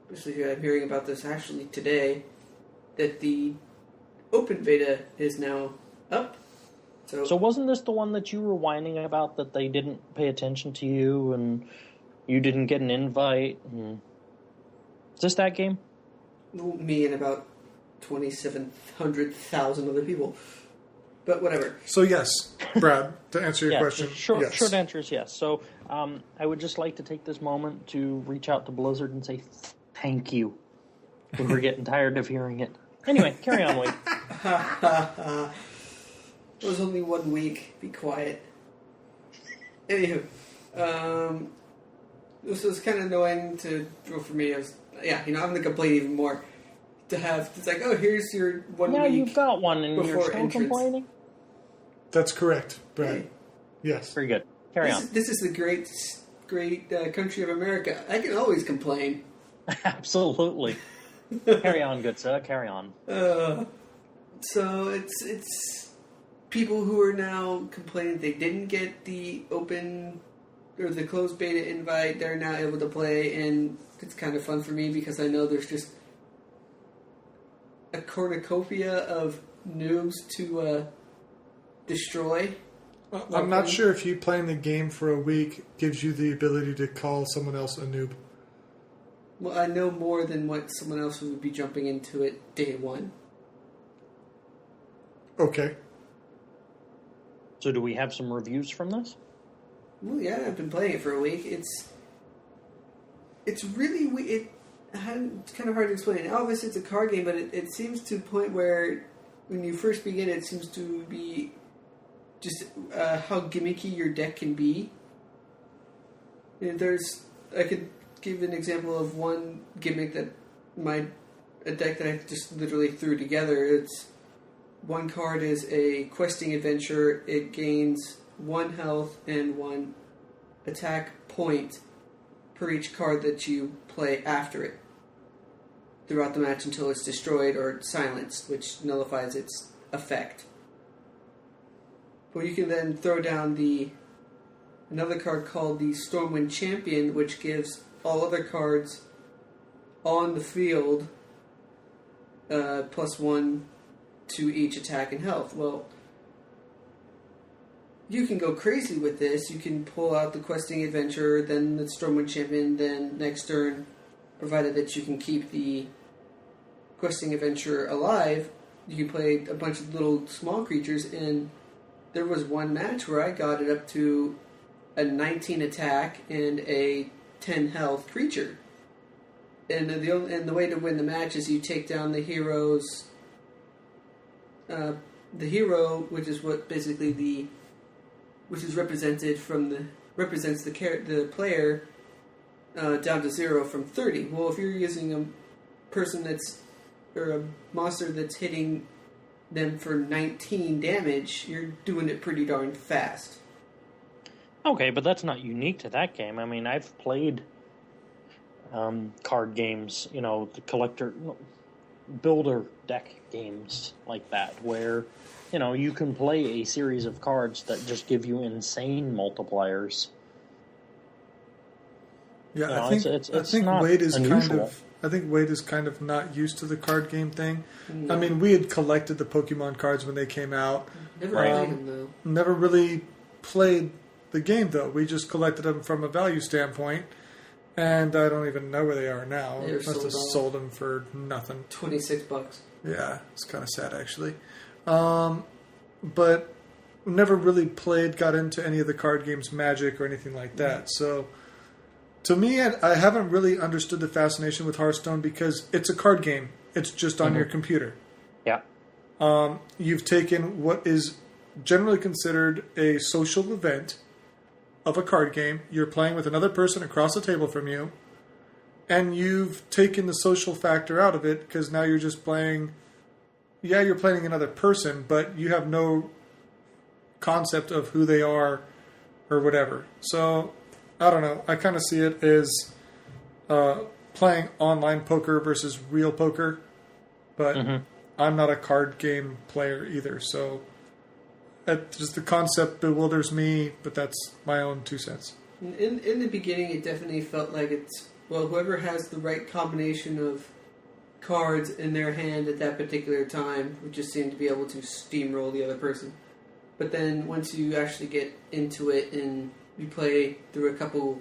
Especially I'm hearing about this actually today, that the open beta is now up. So
wasn't this the one that you were whining about, that they didn't pay attention to you and you didn't get an invite? Is this that game?
Me and about 2,700,000 other people. But whatever.
So yes, Brad, to answer your question, yes.
Short answer is yes. So I would just like to take this moment to reach out to Blizzard and say thank you. We're getting tired of hearing it. Anyway, carry on, Wade.
It was only 1 week. Be quiet. Anywho, this was kind of annoying for me. I'm going to complain even more. To have, it's like, here's your 1 week.
Now you've got one and you're still
entrance.
complaining?
That's correct, Brad.
Hey.
Yes.
Very good. Carry on.
This is the great country of America. I can always complain.
Absolutely. Carry on, good sir. Carry on.
So it's people who are now complaining they didn't get the open or the closed beta invite. They're now able to play, and it's kind of fun for me because I know there's just a cornucopia of noobs to destroy.
I'm not sure if you playing the game for a week gives you the ability to call someone else a noob.
Well, I know more than what someone else would be jumping into it day one.
Okay.
So do we have some reviews from this?
Well, yeah, I've been playing it for a week. It's really it's kind of hard to explain. Obviously, it's a card game, but it seems to a point where when you first begin, it seems to be just how gimmicky your deck can be. I could give an example of one gimmick that a deck that I just literally threw together. It's one card is a questing adventure. It gains 1 health and 1 attack point per each card that you play after it throughout the match until it's destroyed or silenced, which nullifies its effect. But you can then throw down another card called the Stormwind Champion, which gives all other cards on the field +1 to each attack and health. Well, you can go crazy with this. You can pull out the questing adventure, then the Stormwind Champion, then next turn, provided that you can keep the questing adventure alive, you can play a bunch of little small creatures, and there was one match where I got it up to a 19 attack and a 10 health creature. And the way to win the match is you take down the hero's the hero, which is what basically which is represented from represents the player down to 0 from 30. Well, if you're using a person or a monster that's hitting them for 19 damage, you're doing it pretty darn fast.
Okay, but that's not unique to that game. I mean, I've played card games, the builder deck games like that, where, you can play a series of cards that just give you insane multipliers.
Yeah, I think Wade is
unusual.
Wade is kind of not used to the card game thing.
No.
I mean, we had collected the Pokemon cards when they came out.
Never played them, though.
Never really played the game, though. We just collected them from a value standpoint, and I don't even know where they are now.
They
Must have sold them for nothing.
$26.
Yeah, it's kind of sad, actually. But never really got into any of the card games, Magic or anything like that. So, to me, I haven't really understood the fascination with Hearthstone because it's a card game. It's just on your computer.
Yeah.
You've taken what is generally considered a social event of a card game. You're playing with another person across the table from you, and you've taken the social factor out of it because now you're just playing. Yeah, you're playing another person, but you have no concept of who they are or whatever. So, I don't know. I kind of see it as playing online poker versus real poker, but I'm not a card game player either. So, just the concept bewilders me, but that's my own 2 cents.
In the beginning, it definitely felt like whoever has the right combination of cards in their hand at that particular time would just seem to be able to steamroll the other person. But then once you actually get into it and you play through a couple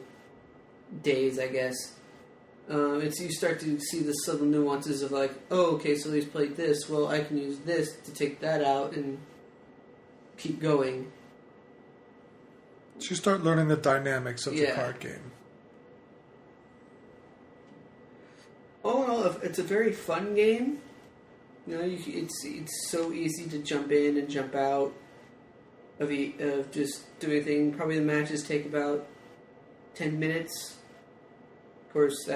days, I guess, you start to see the subtle nuances of like, oh, okay, so he's played this. Well, I can use this to take that out and keep going.
So you start learning the dynamics of the card game.
All in all, it's a very fun game. It's so easy to jump in and jump out of just doing anything. Probably the matches take about 10 minutes. Of course,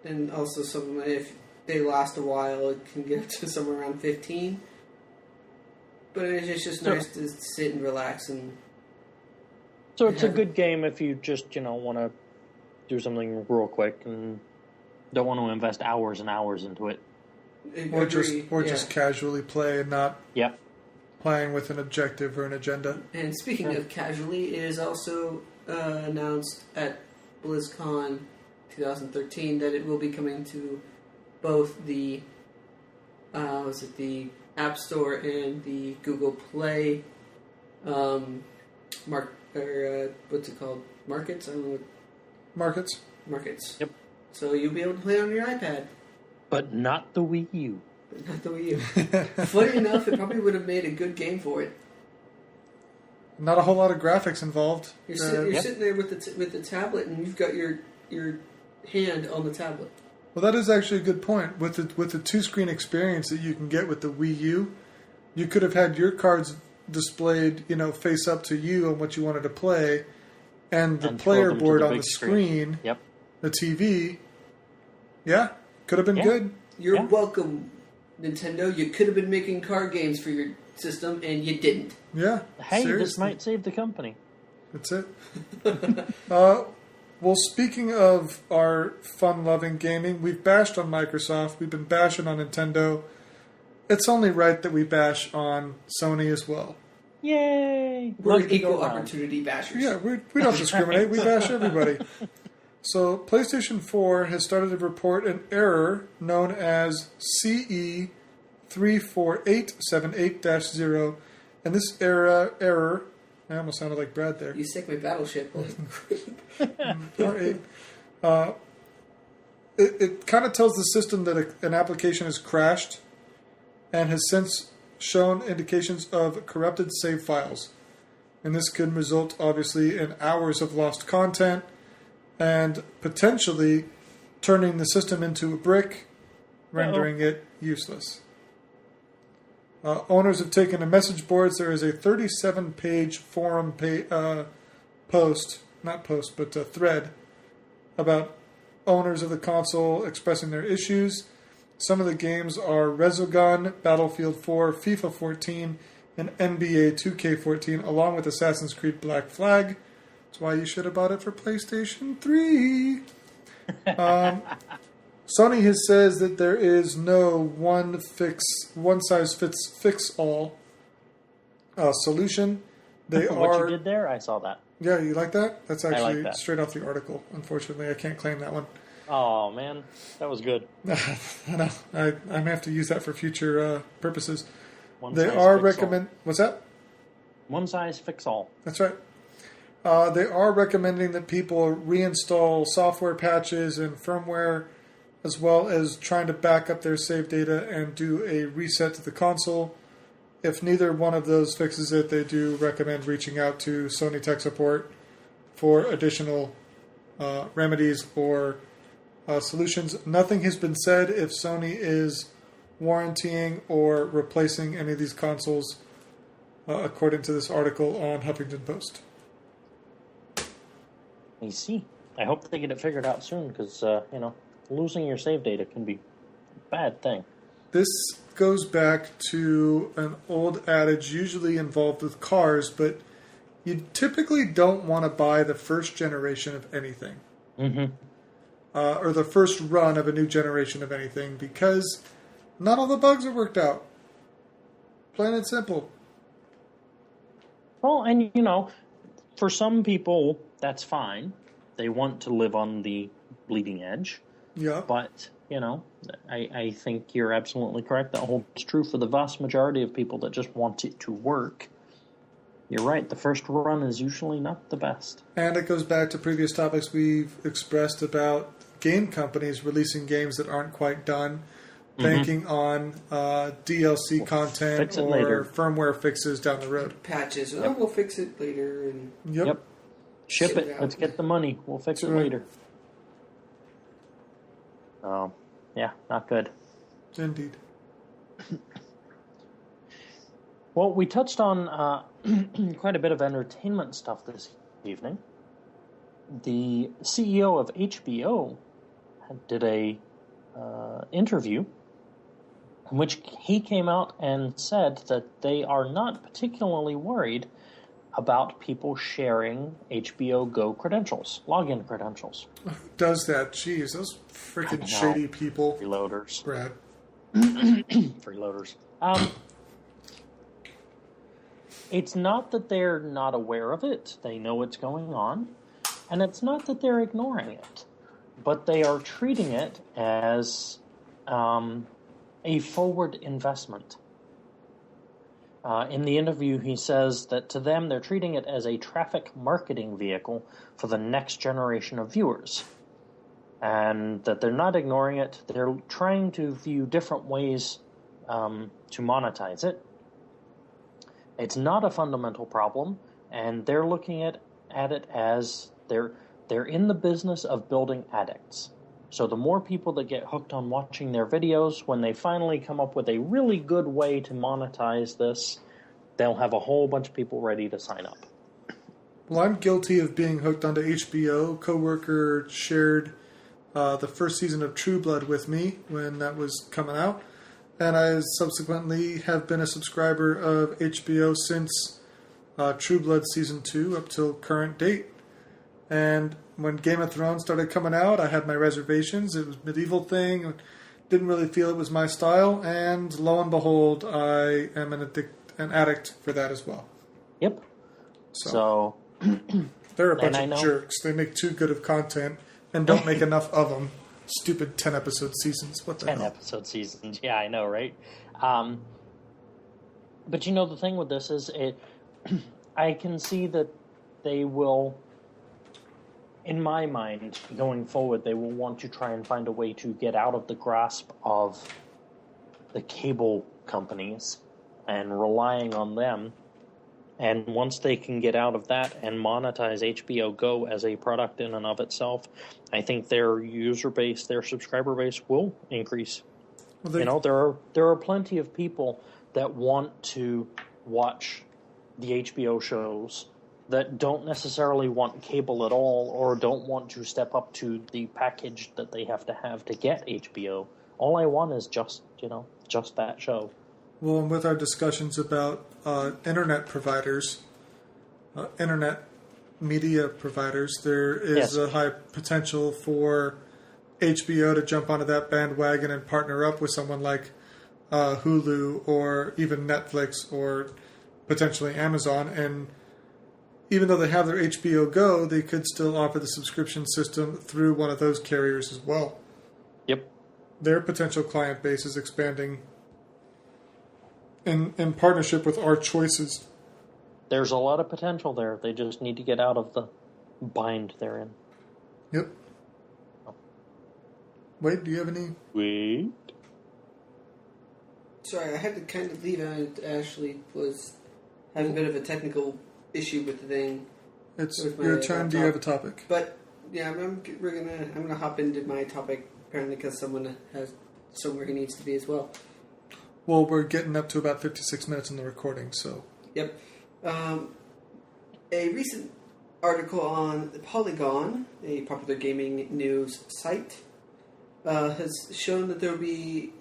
and also if they last a while, it can get up to somewhere around 15. But it's just nice to sit and relax and.
So it's a good game if you just want to do something real quick and don't want to invest hours and hours into it.
Or just casually play and not playing with an objective or an agenda.
And speaking of casually, it is also announced at BlizzCon 2013 that it will be coming to both the the App Store and the Google Play what's it called? Markets? I don't know. Markets.
Yep.
So you'll be able to play on your iPad.
But not the Wii U.
But not the Wii U. Funny enough, it probably would have made a good game for it.
Not a whole lot of graphics involved.
You're sitting there with the tablet, and you've got your hand on the tablet.
Well, that is actually a good point. With the 2-screen experience that you can get with the Wii U, you could have had your cards displayed, face up to you on what you wanted to play, and the player board on the screen, the TV. Yeah, could have been good.
You're welcome, Nintendo. You could have been making card games for your system, and you didn't.
Yeah.
Hey,
seriously.
This might save the company.
That's it. Well, speaking of our fun-loving gaming, we've bashed on Microsoft. We've been bashing on Nintendo. It's only right that we bash on Sony as well.
Yay!
We're equal opportunity bashers.
Yeah, we don't discriminate. We bash everybody. So, PlayStation 4 has started to report an error known as CE34878-0. And this error, I almost sounded like Brad there.
You sick my battleship.
R8. It kind of tells the system that an application has crashed. and has since shown indications of corrupted save files. And this could result, obviously, in hours of lost content and potentially turning the system into a brick, rendering it useless. Owners have taken to message boards. There is a 37-page forum thread about owners of the console expressing their issues. Some of the games are Resogun, Battlefield 4, FIFA 14, and NBA 2K14, along with Assassin's Creed Black Flag. That's why you should have bought it for PlayStation 3. Sony has says that there is no one-size-fits-all solution. They
what you did there, I saw that.
Yeah, you like that? That's actually
like that.
Straight off the article. Unfortunately, I can't claim that one.
Oh, man. That was good.
I know. I may have to use that for future purposes.
One
They
size
are
fits
recommend. What's that?
all. One size fits all.
That's right. They are recommending that people reinstall software patches and firmware, as well as trying to back up their save data and do a reset to the console. If neither one of those fixes it, they do recommend reaching out to Sony Tech Support for additional remedies or solutions. Nothing has been said if Sony is warrantying or replacing any of these consoles, according to this article on Huffington Post.
I see. I hope they get it figured out soon, because, losing your save data can be a bad thing.
This goes back to an old adage usually involved with cars, but you typically don't want to buy the first generation of anything.
Mm-hmm.
Or the first run of a new generation of anything, because not all the bugs are worked out. Plain and simple.
Well, and, for some people, that's fine. They want to live on the bleeding edge.
Yeah.
But, I think you're absolutely correct. That holds true for the vast majority of people that just want it to work. You're right. The first run is usually not the best.
And it goes back to previous topics we've expressed about game companies releasing games that aren't quite done, banking on DLC content or
later.
firmware fixes down the road.
Patches. Oh, we'll fix it later. And
Yep.
Ship it. Let's get the money. We'll fix it later. Yeah, not good.
Indeed.
Well, we touched on quite a bit of entertainment stuff this evening. The CEO of HBO did a interview in which he came out and said that they are not particularly worried about people sharing HBO Go credentials, login credentials.
Who does that? Jeez, those freaking shady people.
Freeloaders.
Brad.
Freeloaders. It's not that they're not aware of it. They know what's going on. And it's not that they're ignoring it. But they are treating it as a forward investment. In the interview, he says that to them, they're treating it as a traffic marketing vehicle for the next generation of viewers. And that they're not ignoring it. They're trying to view different ways to monetize it. It's not a fundamental problem, and they're looking at it as they're in the business of building addicts. So the more people that get hooked on watching their videos, when they finally come up with a really good way to monetize this, they'll have a whole bunch of people ready to sign up.
Well, I'm guilty of being hooked onto HBO. Coworker shared the first season of True Blood with me when that was coming out. And I subsequently have been a subscriber of HBO since True Blood Season 2 up till current date. And when Game of Thrones started coming out, I had my reservations. It was a medieval thing. Didn't really feel it was my style. And lo and behold, I am an addict for that as well.
Yep. So
they're a bunch of jerks. They make too good of content and don't make enough of them. Stupid 10-episode seasons. What the hell?
10-episode seasons. Yeah, I know, right? But the thing with this is, I can see that they will, in my mind, going forward, they will want to try and find a way to get out of the grasp of the cable companies and relying on them. And once they can get out of that and monetize HBO Go as a product in and of itself, I think their user base, their subscriber base will increase. Well, there are plenty of people that want to watch the HBO shows that don't necessarily want cable at all or don't want to step up to the package that they have to get HBO. All I want is just that show.
Well, and with our discussions about internet providers, internet media providers, there is a high potential for HBO to jump onto that bandwagon and partner up with someone like Hulu or even Netflix or potentially Amazon. And even though they have their HBO Go, they could still offer the subscription system through one of those carriers as well.
Yep.
Their potential client base is expanding in partnership with our choices.
There's a lot of potential there. They just need to get out of the bind they're in.
Yep. Wait, do you have any?
Wait.
Sorry, I had to kind of leave out. Ashley was having a bit of a technical issue with the thing.
It's your turn. Do you have a topic?
But yeah, I'm gonna hop into my topic apparently because someone has somewhere he needs to be as well.
Well, we're getting up to about 56 minutes in the recording, so.
Yep. A recent article on Polygon, a popular gaming news site, has shown that there will be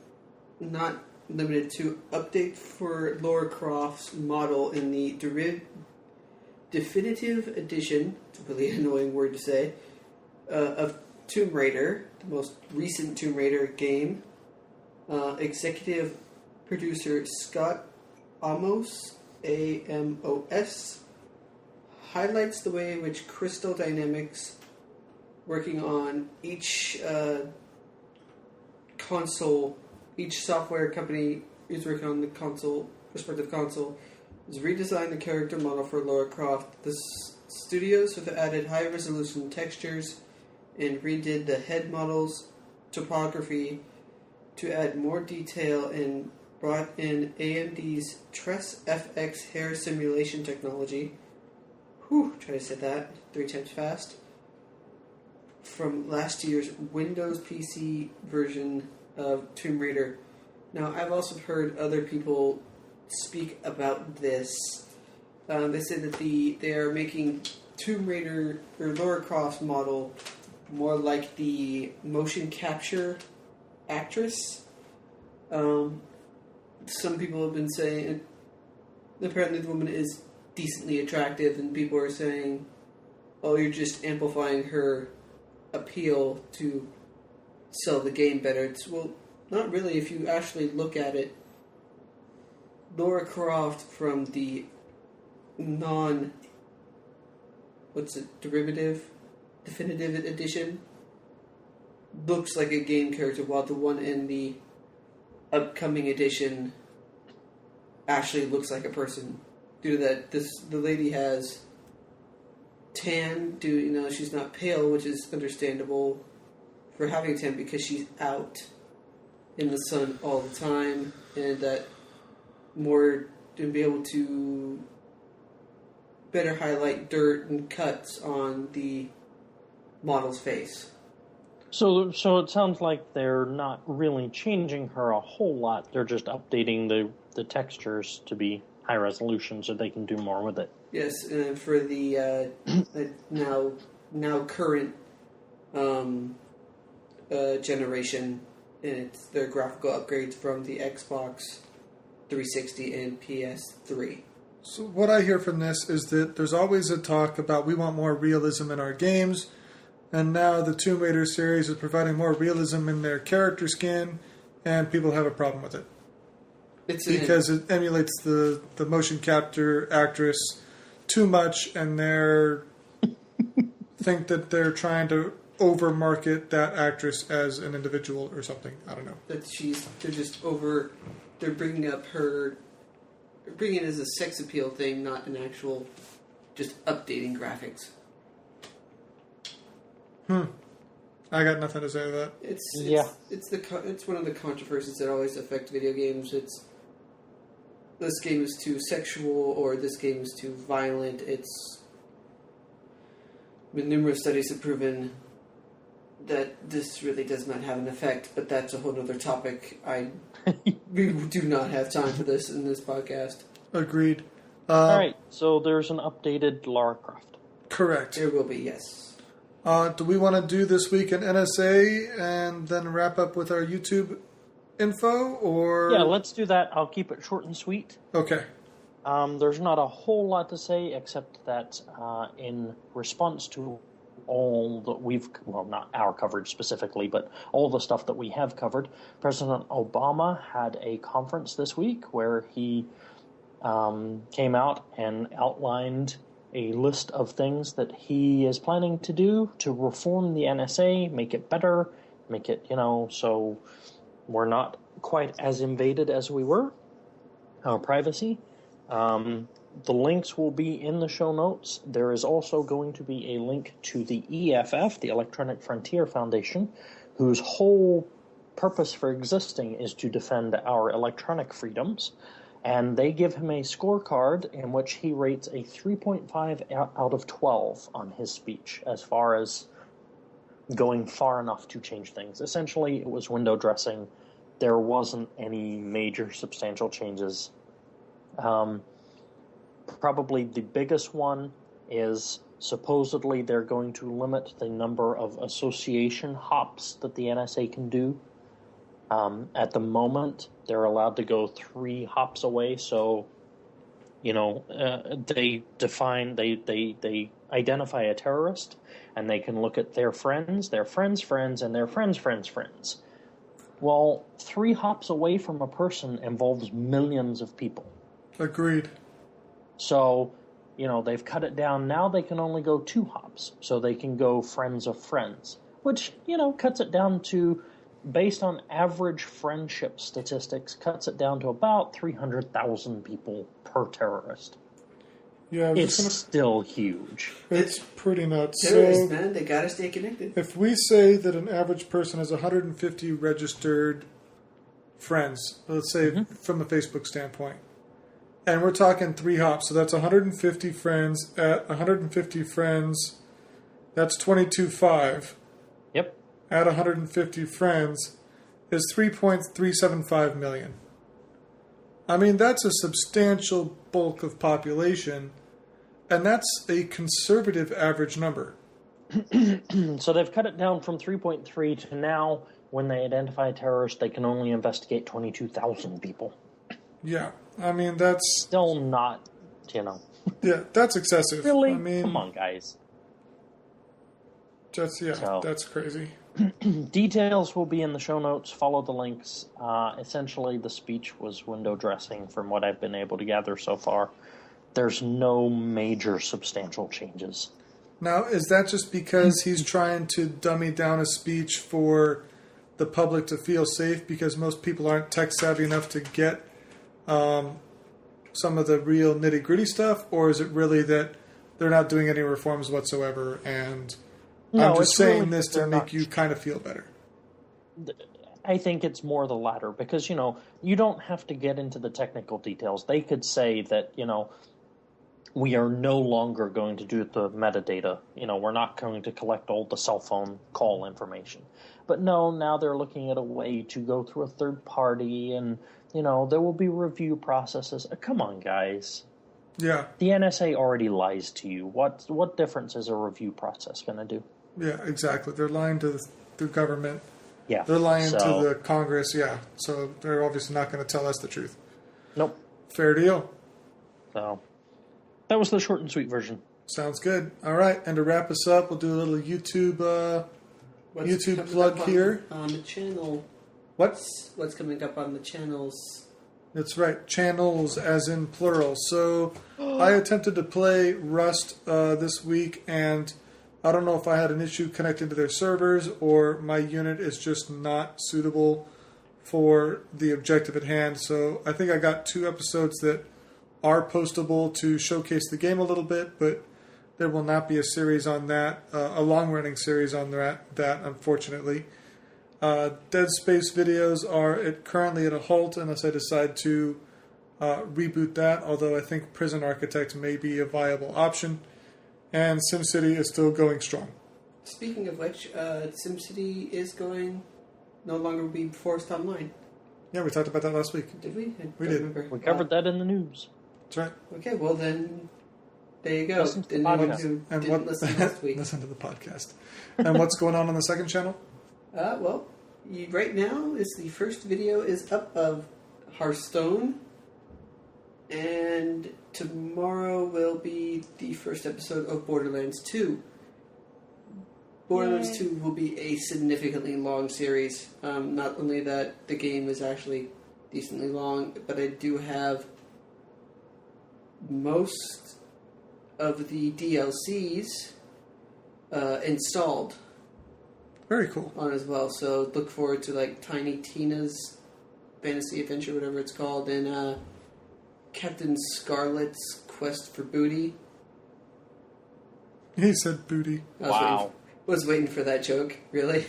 not limited to update for Lara Croft's model in the definitive edition, it's a really annoying word to say, of Tomb Raider, the most recent Tomb Raider game. Executive producer Scott Amos, Amos, highlights the way in which Crystal Dynamics, working on each console, each software company is working on the respective console, has redesigned the character model for Lara Croft. The studios have added high-resolution textures and redid the head model's topography to add more detail and brought in AMD's Tress FX hair simulation technology. Try to say that 3 times fast. From last year's Windows PC version of Tomb Raider. Now, I've also heard other people speak about this. They say that they are making Tomb Raider or Lara Croft's model more like the motion capture actress. Some people have been saying apparently the woman is decently attractive, and people are saying, oh, you're just amplifying her appeal to sell the game better. Well, not really. If you actually look at it, Lara Croft from the definitive edition looks like a game character, while the one in the upcoming edition actually looks like a person. Due to that, the lady has tan. She's not pale, which is understandable for having tan because she's out in the sun all the time, and that more to be able to better highlight dirt and cuts on the model's face.
So it sounds like they're not really changing her a whole lot. They're just updating the textures to be high resolution so they can do more with it.
Yes, and for the now current generation, and it's their graphical upgrades from the Xbox 360 and PS3.
So what I hear from this is that there's always a talk about we want more realism in our games, and now the Tomb Raider series is providing more realism in their character skin, and people have a problem with it. Because it emulates the motion capture actress too much, and they're think that they're trying to over-market that actress as an individual or something. I don't know. They're bringing it as a sex appeal thing, not an actual just updating graphics. I got nothing to say to that.
It's one of the controversies that always affect video games. It's this game is too sexual or this game is too violent. Numerous studies have proven that this really does not have an effect, but that's a whole other topic. We do not have time for this in this podcast.
Agreed.
All right, so there's an updated Lara Croft.
Correct.
There will be, yes.
Do we want to do this week an NSA and then wrap up with our YouTube info, or...
Yeah, let's do that. I'll keep it short and sweet.
Okay.
There's not a whole lot to say, except that in response to all that not our coverage specifically, but all the stuff that we have covered, President Obama had a conference this week where he came out and outlined a list of things that he is planning to do to reform the NSA, make it better, make it, so we're not quite as invaded as we were, our privacy. The links will be in the show notes. There is also going to be a link to the EFF, the Electronic Frontier Foundation, whose whole purpose for existing is to defend our electronic freedoms. And they give him a scorecard in which he rates a 3.5 out of 12 on his speech as far as going far enough to change things. Essentially, it was window dressing. There wasn't any major substantial changes. Probably the biggest one is supposedly they're going to limit the number of association hops that the NSA can do. At the moment, they're allowed to go 3 hops away. So, they identify a terrorist, and they can look at their friends, and their friends. Well, 3 hops away from a person involves millions of people.
Agreed.
So, they've cut it down. Now they can only go 2 hops. So they can go friends of friends, which, cuts it down to, based on average friendship statistics, cuts it down to about 300,000 people per terrorist.
Yeah,
it's still huge.
It's pretty nuts.
Terrorists, man, they gotta stay connected.
If we say that an average person has 150 registered friends, let's say from a Facebook standpoint, and we're talking 3 hops, so that's 150 friends. At 150 friends, that's 22.5.
Yep.
At 150 friends is 3.375 million. I mean, that's a substantial bulk of population, and that's a conservative average number.
So they've cut it down from 3.3 to now, when they identify a terrorist, they can only investigate 22,000 people.
Yeah, I mean, that's...
Still not,
Yeah, that's excessive.
Really?
I mean,
come on, guys.
That's crazy.
Details will be in the show notes. Follow the links. Essentially, the speech was window dressing from what I've been able to gather so far. There's no major substantial changes.
Now, is that just because he's trying to dummy down a speech for the public to feel safe because most people aren't tech savvy enough to get some of the real nitty-gritty stuff? Or is it really that they're not doing any reforms whatsoever and... I'm just saying this to make you kind of feel better.
I think it's more the latter because, you don't have to get into the technical details. They could say that, we are no longer going to do the metadata. We're not going to collect all the cell phone call information. But no, now they're looking at a way to go through a third party and, there will be review processes. Come on, guys.
Yeah.
The NSA already lies to you. What difference is a review process going to do?
Yeah, exactly. They're lying to the government.
Yeah.
They're lying to the Congress, yeah. So they're obviously not going to tell us the truth.
Nope.
Fair deal.
So that was the short and sweet version.
Sounds good. All right, and to wrap us up, we'll do a little YouTube plug here.
On the channel.
What's
coming up on the channels?
That's right, channels as in plural. So I attempted to play Rust this week, and I don't know if I had an issue connecting to their servers or my unit is just not suitable for the objective at hand. So I think I got 2 episodes that are postable to showcase the game a little bit, but There will not be a series on that, a long-running series on that unfortunately. Dead Space videos are currently at a halt unless I decide to reboot that, although I think Prison Architect may be a viable option. And SimCity is still going strong.
Speaking of which, SimCity is going no longer be forced online.
Yeah, we talked about that last week.
Did we?
We did.
Remember.
We covered that in the news.
That's right.
Okay, well then, there you go.
Listen to the
Anyone
podcast.
who didn't listen last week.
Listen to the podcast. And what's going on the second channel?
Well, right now is the first video is up of Hearthstone, and tomorrow will be the first episode of Borderlands 2. Borderlands 2 will be a significantly long series. Not only that the game is actually decently long, but I do have most of the DLCs installed.
Very cool.
On as well, so look forward to like Tiny Tina's Fantasy Adventure, whatever it's called, and Captain Scarlet's Quest for Booty.
He said booty.
Was waiting for that joke, really.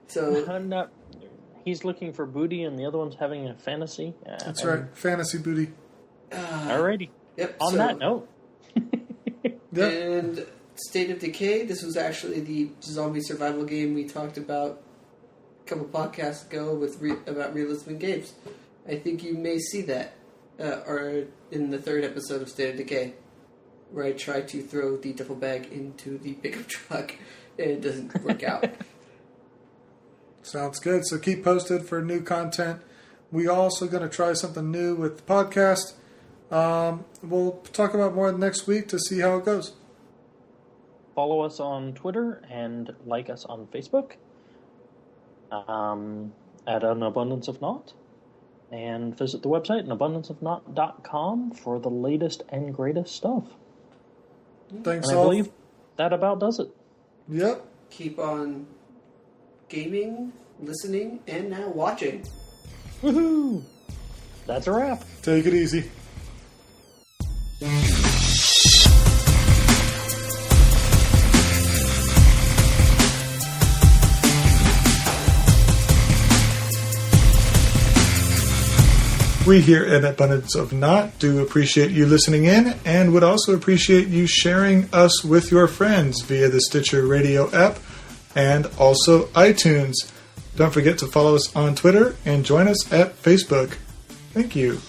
So
No, he's looking for booty, and the other one's having a fantasy.
That's right, fantasy booty.
Alrighty.
Yep.
On that note.
Yep.
And State of Decay. This was actually the zombie survival game we talked about a couple podcasts ago about realism in games. I think you may see that, or in the third episode of State of Decay, where I try to throw the duffel bag into the pickup truck and it doesn't work out.
Sounds good. So keep posted for new content. We also going to try something new with the podcast. We'll talk about more next week to see how it goes.
Follow us on Twitter and like us on Facebook at An Abundance of Naught. And visit the website, anabundanceofnaught.com, for the latest and greatest stuff.
Thanks
And I
all.
believe that about does it.
Yep.
Keep on gaming, listening, and now watching.
Woohoo! That's a wrap.
Take it easy. We here at Abundance of Naught do appreciate you listening in and would also appreciate you sharing us with your friends via the Stitcher Radio app and also iTunes. Don't forget to follow us on Twitter and join us at Facebook. Thank you.